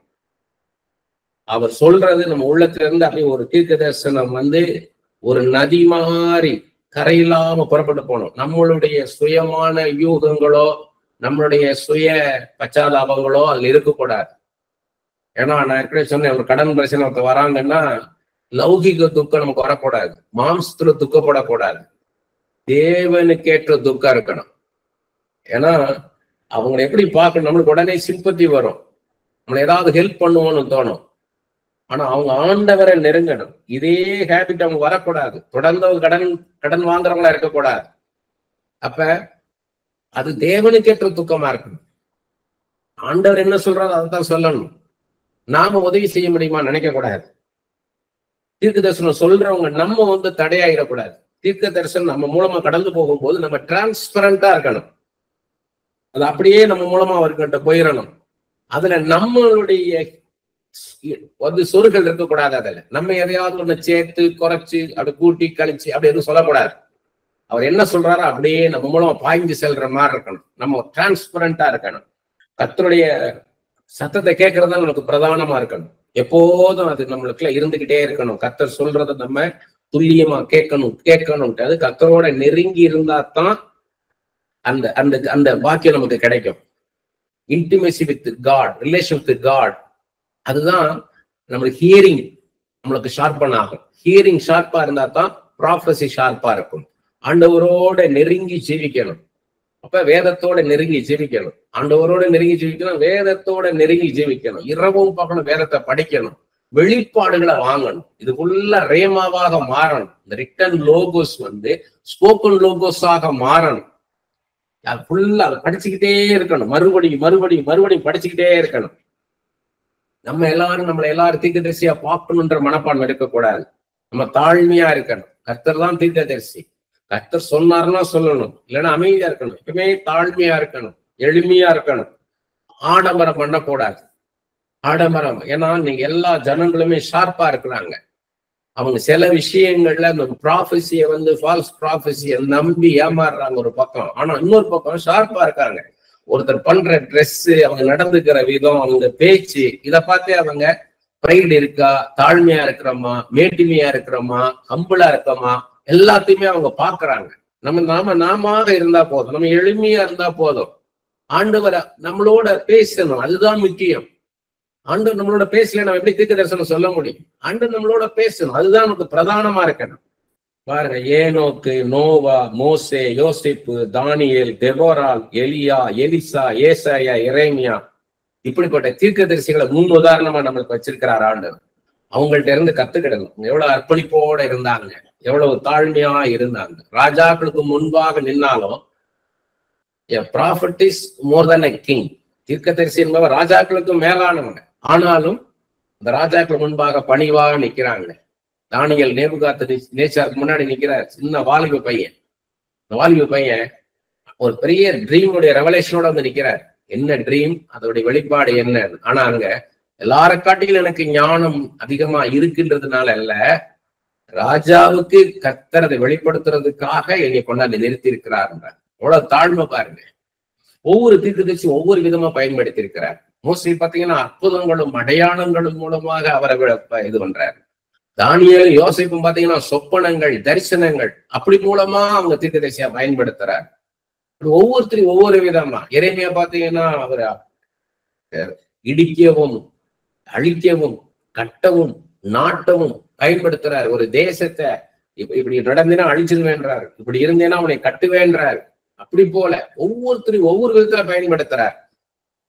[SPEAKER 1] அவர் சொல்றது நம்ம உள்ளத்துல இருந்து அப்படியே ஒரு தீர்க்க தரிசனம் ஒரு நதி மாதிரி கரையில்லாம புறப்பட்டு போகணும். நம்மளுடைய சுயமான யூகங்களோ, நம்மளுடைய சுய பச்சாதாபங்களோ அதுல இருக்கக்கூடாது. ஏன்னா நான் ஏற்கனவே சொன்னேன், ஒரு கடன் பிரச்சனை ஒருத்த வராங்கன்னா லௌகிக துக்கம் நமக்கு வரக்கூடாது, மாம்சத்துல துக்கப்படக்கூடாது, தேவனுக்கேற்ற துக்கம் இருக்கணும். ஏன்னா அவங்களை எப்படி பார்க்கணும், நம்மளுக்கு உடனே சிம்பத்தி வரும், நம்மளை ஏதாவது ஹெல்ப் பண்ணுவோம்னு தோணும். ஆனா அவங்க ஆண்டவரை நெருங்கணும். இதே ஹேபிட் அவங்க வரக்கூடாது. தொடர்ந்து கடன் வாங்குறவங்களா இருக்கக்கூடாது. அப்ப அது தேவனுக்கேற்ற துக்கமா இருக்கணும். ஆண்டவர் என்ன சொல்றாரோ அதைத்தான் சொல்லணும். நாம உதவி செய்ய முடியுமா நினைக்க கூடாது. தீர்க்க தரிசனம் சொல்றவங்க நம்ம தடையாயிடக்கூடாது. தீர்க்க தரிசனம் நம்ம மூலமா கடந்து போகும்போது நம்ம டிரான்ஸ்பரண்டா இருக்கணும். அது அப்படியே நம்ம மூலமா அவர்கிட்ட போயிடணும். அதுல நம்மளுடைய சொருகள் இருக்கக்கூடாது. அதுல நம்ம எதையாவது ஒண்ணு சேர்த்து குறைச்சு அப்படி கூட்டி கழிச்சு அப்படி எதுவும் சொல்லக்கூடாது. அவர் என்ன சொல்றாரோ அப்படியே நம்ம மூலமா பாய்ஞ்சு செல்ற மாதிரி இருக்கணும். நம்ம டிரான்ஸ்பரண்டா இருக்கணும். கர்த்தருடைய சத்தத்தை கேட்கறது தான் நமக்கு பிரதானமா இருக்கணும். எப்போதும் அது நம்மளுக்குள்ள இருந்துகிட்டே இருக்கணும். கர்த்தர் சொல்றதை நம்ம துல்லியமா கேட்கணும். அது கர்த்தரோட நெருங்கி இருந்தா தான் அந்த அந்த அந்த வாக்கியம் நமக்கு கிடைக்கும். Intimacy with God, relation with God, அதுதான் நம்மளுக்கு ஹியரிங் நம்மளுக்கு ஷார்ப்பன் ஆகும். ஹியரிங் ஷார்ப்பா இருந்தா தான் ப்ராஃபஸி ஷார்ப்பா இருக்கும். ஆண்டவரோட நெருங்கி ஜீவிக்கணும். அப்ப வேதத்தோட நெருங்கி ஜீவிக்கணும். ஆண்டவரோட நெருங்கி ஜீவிக்கணும், வேதத்தோட நெருங்கி ஜீவிக்கணும். இரவும் பார்க்கணும், வேதத்தை படிக்கணும், வெளிப்பாடுகளை வாங்கணும். இது ஃபுல்லா ரேமாவாக மாறணும். இந்த ரிட்டன் லோகோஸ் ஸ்போக்கன் லோகோஸாக மாறணும். ஃபுல்லா படிச்சுக்கிட்டே இருக்கணும். மறுபடியும் படிச்சுக்கிட்டே இருக்கணும். நம்மளை எல்லாரும் தீர்க்கதரிசியா பார்க்கணுன்ற மனப்பான்மை இருக்கக்கூடாது. நம்ம தாழ்மையா இருக்கணும். கர்த்தர் தான் தீர்க்கதரிசி. கர்த்தர் சொன்னார்னா சொல்லணும், இல்லைன்னா அமைதியா இருக்கணும். எப்பவுமே தாழ்மையா இருக்கணும், எளிமையா இருக்கணும். ஆடம்பரம் பண்ணக்கூடாது. ஆடம்பரம், ஏன்னா நீங்க எல்லா ஜனங்களுமே ஷார்ப்பா இருக்கிறாங்க. அவங்க சில விஷயங்கள்ல அந்த ப்ராஃபஸியை ஃபால்ஸ் ப்ராஃபஸியை நம்பி ஏமாறுறாங்க ஒரு பக்கம். ஆனா இன்னொரு பக்கம் ஷார்ப்பா இருக்காங்க. ஒருத்தர் பண்ற ட்ரெஸ், அவங்க நடந்துக்கிற விதம், அவங்க பேச்சு, இதை பார்த்தே அவங்க பிரைடு இருக்கா, தாழ்மையா இருக்கிறோமா, மேட்டிமையா இருக்கிறோமா, ஹம்பிளா இருக்கோமா, எல்லாத்தையுமே அவங்க பாக்குறாங்க. நாம இருந்தா போதும், நம்ம எளிமையா இருந்தா போதும். ஆண்டவர் நம்மளோட பேசணும், அதுதான் முக்கியம். ஆண்டவர் நம்மளோட பேசல நம்ம எப்படி தீர்க்க தரிசனம் சொல்ல முடியும்? ஆண்டவர் நம்மளோட பேசணும், அதுதான் நமக்கு பிரதானமா இருக்கணும். பாருங்க, ஏனோக்கு, நோவா, மோசே, யோசிப்பு, தானியேல், தெபோரால், எலியா, எலிசா, ஏசாயா, எரேமியா, இப்படிப்பட்ட தீர்க்கதரிசிகளை முன் உதாரணமா நம்மளுக்கு வச்சிருக்கிறார் ஆண்டவர். அவங்கள்ட்ட இருந்து கத்துக்கிடணும். எவ்வளவு அர்ப்பணிப்போட இருந்தாங்க, எவ்வளவு தாழ்மையா இருந்தாங்க. ராஜாக்களுக்கு முன்பாக நின்னாலும் a prophet is more than a king. தீர்க்கதரிசி என்பவர் ராஜாக்களுக்கு மேலானவங்க. ஆனாலும் இந்த ராஜாக்கள் முன்பாக பணிவாக நிக்கிறாங்க. தானியேல் நேபுகாத்நேச்சாருக்கு முன்னாடி நிக்கிறார், சின்ன வாலிப பையன். இந்த வாலிப பையன் ஒரு பெரிய ட்ரீமுடைய ரெவலேஷனோட நிக்கிறார். என்ன ட்ரீம், அதோடைய வெளிப்பாடு என்ன? ஆனா அங்க எல்லார காட்டிலும் எனக்கு ஞானம் அதிகமா இருக்குன்றதுனால அல்ல, ராஜாவுக்கு கர்த்தர் அதை வெளிப்படுத்துறதுக்காக என்னை கொண்டாந்து நிறுத்தி இருக்கிறார். அவ்வளவு தாழ்மை பாருங்க. ஒவ்வொரு தீர்க்கதரிசியும் ஒவ்வொரு விதமா பயன்படுத்தி இருக்கிறார். மோஸ்ட்லி பாத்தீங்கன்னா அற்புதங்களும் அடையாளங்களும் மூலமாக அவரை இது பண்றாரு. தானியேல், யோசிப்பும் பாத்தீங்கன்னா சொப்பனங்கள், தரிசனங்கள் அப்படி மூலமா அவங்க தீர்க்கதரிசியா பயன்படுத்துறாரு. ஒவ்வொருத்தரையும் ஒவ்வொரு விதமா. எரேமியா பாத்தீங்கன்னா அவரை இடிக்கவும், அழிக்கவும், கட்டவும், நாட்டவும் பயன்படுத்துறாரு. ஒரு தேசத்தை இப்படி நடந்தேன்னா அழிச்சிருவேன்றாரு, இப்படி இருந்தேன்னா அவனை கட்டுவேன்றாரு. அப்படி போல ஒவ்வொருத்தரையும் ஒவ்வொரு விதத்துல பயன்படுத்துறாரு.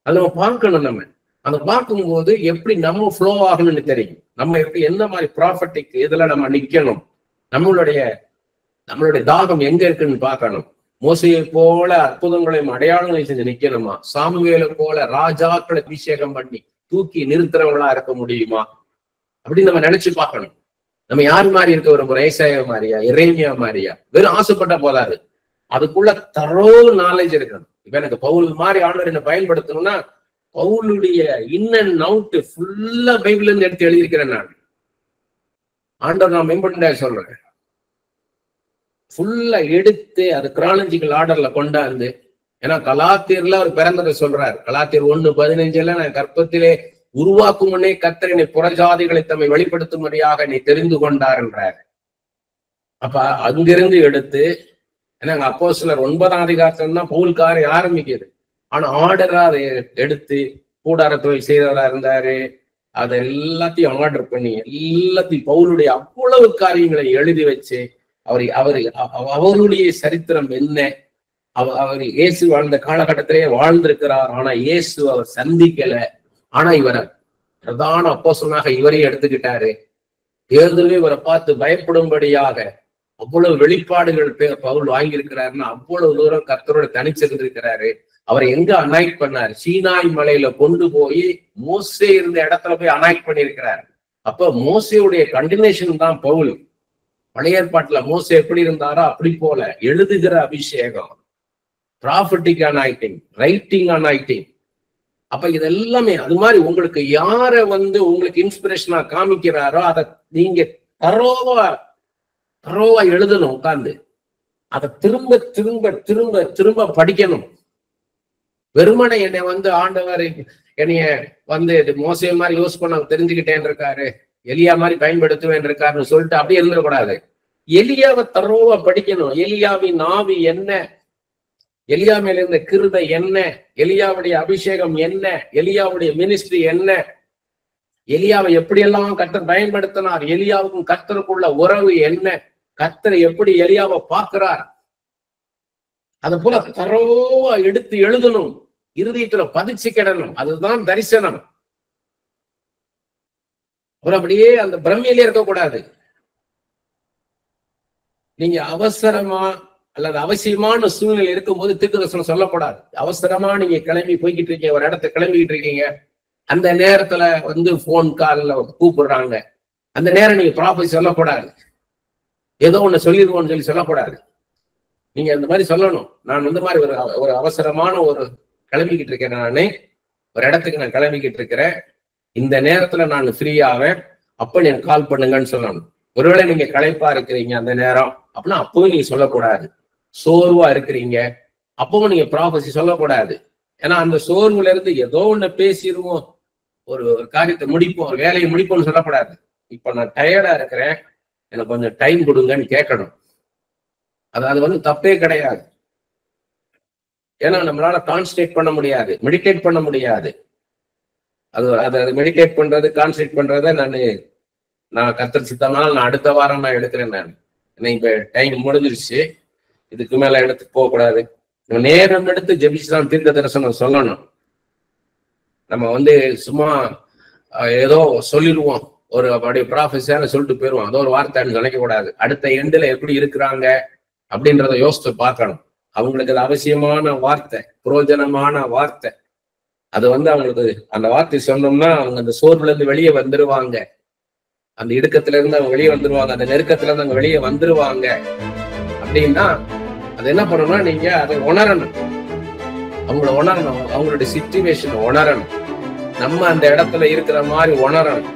[SPEAKER 1] அது நம்ம பார்க்கணும். நம்ம அதை பார்க்கும்போது எப்படி நம்ம ஃப்ளோ ஆகணும்னு தெரியும். நம்ம எப்படி எந்த மாதிரி ப்ராஃபட்டிக் இதுல நம்ம நிக்கணும், நம்மளுடைய தாகம் எங்க இருக்குன்னு பார்க்கணும். மோசையை போல அற்புதங்களையும் அடையாளங்களையும் செஞ்சு நிக்கணுமா? சாமுவேலை போல ராஜாக்களை அபிஷேகம் பண்ணி தூக்கி நிறுத்துறவங்களா இருக்க முடியுமா? அப்படின்னு நம்ம நினைச்சு பார்க்கணும். நம்ம யார் மாதிரி இருக்க விரும்புறோம்? ஏசாயா மாதிரியா, எரேமியா மாதிரியா? வெறும் ஆசைப்பட்ட போதாது, அதுக்குள்ள தரோ நாலேஜ் இருக்கணும். இப்ப எனக்கு பவுல் மாதிரி ஆண்டவர் என்ன பயன்படுத்தணும்னா, பவுலுடைய இன் அண்ட் அவுட் ஃபுல்லா பைபிள்ல இருந்து எடுத்து எழுதியிருக்கிறேன் நான். ஆண்டவர் நான் மேம்பட்டு சொல்றேன், ஃபுல்லா எடுத்து அது கிராலஜிக்கல் ஆர்டர்ல கொண்டாந்து. ஏன்னா கலாத்தியர்ல அவர் பிறந்ததை சொல்றாரு. கலாத்தியர் 1:15 நான் கர்ப்பத்திலே உருவாக்கும் முன்னே கர்த்தர் என்னை புறஜாதிகளை தம்மை வெளிப்படுத்தும்படியாக நீ தெரிந்து கொண்டார் என்றார். அப்ப அங்கிருந்து எடுத்து, ஏன்னா அப்போஸ்தலர் 9ஆம் அதிகாரத்துல தான் பவுல்காரை ஆரம்பிக்குது. ஆனா ஆர்டரா அதை எடுத்து கூடார தொழில் செய்தவரா இருந்தாரு. அதை எல்லாத்தையும் ஆர்டர் பண்ணி எல்லாத்தையும் பவுலுடைய அவ்வளவு காரியங்களை எழுதி வச்சு அவருடைய சரித்திரம் என்ன, அவர் இயேசு வாழ்ந்த காலகட்டத்திலேயே வாழ்ந்திருக்கிறார். ஆனா இயேசு அவர் சந்திக்கல. ஆனா இவரை பிரதான அப்போஸ்தலனாக இவரையும் எடுத்துக்கிட்டாரு. தேர்தலே இவரை பார்த்து பயப்படும்படியாக அவ்வளவு வெளிப்பாடுகள் பவுல் வாங்கியிருக்கிறாருன்னா அவ்வளவு தூரம் கர்த்தரோட தனிச்சிருந்திருக்கிறாரு. அவரை எங்க அனாய்ட் பண்ணாரு? சீனாய் மலையில கொண்டு போய் மோசே இருந்த இடத்துல போய் அனாய்ட் பண்ணியிருக்கிறாரு. அப்ப மோசேவுடைய கண்டினியூஷன் தான் பவுல். பழைய ஏற்பாட்டுல மோசே எப்படி இருந்தாரோ அப்படி போல எழுதுகிற அபிஷேகம், ப்ராஃபிட்டிக் அனாயிட்டிங், ரைட்டிங் அனாயிட்டிங். அப்ப இது எல்லாமே அது மாதிரி உங்களுக்கு யார உங்களுக்கு இன்ஸ்பிரேஷனா காமிக்கிறாரோ அதை நீங்க தரோவா எழுதணும். உட்கார்ந்து அதை திரும்ப திரும்ப திரும்ப திரும்ப படிக்கணும். வெறுமனை என்னை ஆண்டவர் என்னைய மோசே மாதிரி யூஸ் பண்ண தெரிஞ்சுக்கிட்டேன் இருக்காரு, எலியா மாதிரி பயன்படுத்துவேன் இருக்காருன்னு சொல்லிட்டு அப்படியே இருந்துடக்கூடாது. எலியாவை தரோவா படிக்கணும். எலியாவின் ஆவி என்ன, எலியா மேல இருந்த கிருபை என்ன, எலியாவுடைய அபிஷேகம் என்ன, எலியாவுடைய மினிஸ்ட்ரி என்ன, எலியாவை எப்படியெல்லாம் கர்த்தர் பயன்படுத்தினார், எலியாவுக்கும் கர்த்தருக்குள்ள உறவு என்ன, கர்த்தர் எப்படி எலியாவை பார்க்கிறார், அது போல தரோவா எடுத்து எழுதணும், இருதயத்துல பதிச்சுக்கிடணும். அதுதான் தரிசனம். அப்புறம் அப்படியே அந்த பிரம்மையிலே இருக்கக்கூடாது. நீங்க அவசரமா அல்லது அவசியமான சூழ்நிலை இருக்கும்போது தீர்க்கதரிசனம் சொல்லக்கூடாது. அவசரமா நீங்க கிளம்பி போய்கிட்டு இருக்கீங்க, ஒரு இடத்த கிளம்பிக்கிட்டு இருக்கீங்க, அந்த நேரத்துல போன் கால்ல கூப்பிடுறாங்க, அந்த நேரம் நீங்க ப்ராஃபஸி சொல்லக்கூடாது. ஏதோ ஒண்ணு சொல்லிடுவோம்னு சொல்லக்கூடாது. நீங்க அந்த மாதிரி சொல்லணும். நான் மாதிரி ஒரு அவசரமான ஒரு கிளம்பிக்கிட்டு இருக்கேன், நானே ஒரு இடத்துக்கு நான் கிளம்பிக்கிட்டு இருக்கிறேன், இந்த நேரத்துல நான் ஃப்ரீ ஆவேன், அப்ப நீங்க கால் பண்ணுங்கன்னு சொல்லணும். ஒருவேளை நீங்க களைப்பா இருக்கிறீங்க அந்த நேரம் அப்படின்னா அப்பவும் நீங்க சொல்லக்கூடாது. சோர்வா இருக்கிறீங்க அப்பவும் நீங்க ப்ராஃபஸி சொல்லக்கூடாது. ஏன்னா அந்த சோர்வுல இருந்து ஏதோ ஒண்ணு பேசிடுவோம், ஒரு காரியத்தை முடிப்போம், ஒரு வேலையை முடிப்போம்னு சொல்லக்கூடாது. இப்ப நான் டயர்டா இருக்கிறேன், எனக்கு கொஞ்சம் டைம் கொடுங்கன்னு கேட்கணும். அது தப்பே கிடையாது. ஏன்னா நம்மளால கான்சன்ட்ரேட் பண்ண முடியாது, மெடிடேட் பண்ண முடியாது. அது மெடிடேட் பண்றது, கான்சன்ட்ரேட் பண்றத நான் கர்த்தர் சித்தனால் நான் அடுத்த வாரம் நான் எடுக்கிறேன். நான் இப்ப டைம் முடிஞ்சிருச்சு, இதுக்கு மேல எடுத்து போக கூடாது. நேரம் எடுத்து ஜெபிச்சுதான் தீர்க்க தரிசனம் சொல்லணும். நம்ம சும்மா ஏதோ சொல்லிடுவோம், ஒரு அப்படியே ப்ராஃபஸியான சொல்லிட்டு போயிடுவோம், அதோ ஒரு வார்த்தைன்னு நினைக்க கூடாது. அடுத்த எண்டுல எப்படி இருக்கிறாங்க அப்படின்றத யோசித்து பார்க்கணும். அவங்களுக்கு அது அவசியமான வார்த்தை, புரோஜனமான வார்த்தை. அது அவங்களுக்கு அந்த வார்த்தை சொன்னோம்னா அவங்க அந்த சோர்வுல இருந்து வெளியே வந்துருவாங்க, அந்த இடுக்கத்துல இருந்து அவங்க வெளியே வந்துருவாங்க, அந்த நெருக்கத்துல இருந்து அவங்க வெளியே வந்துருவாங்க. அப்படின்னா அது என்ன பண்ணணும்னா நீங்க அதை உணரணும், அவங்களோட சிச்சுவேஷன் உணரணும். நம்ம அந்த இடத்துல இருக்கிற மாதிரி உணரணும்.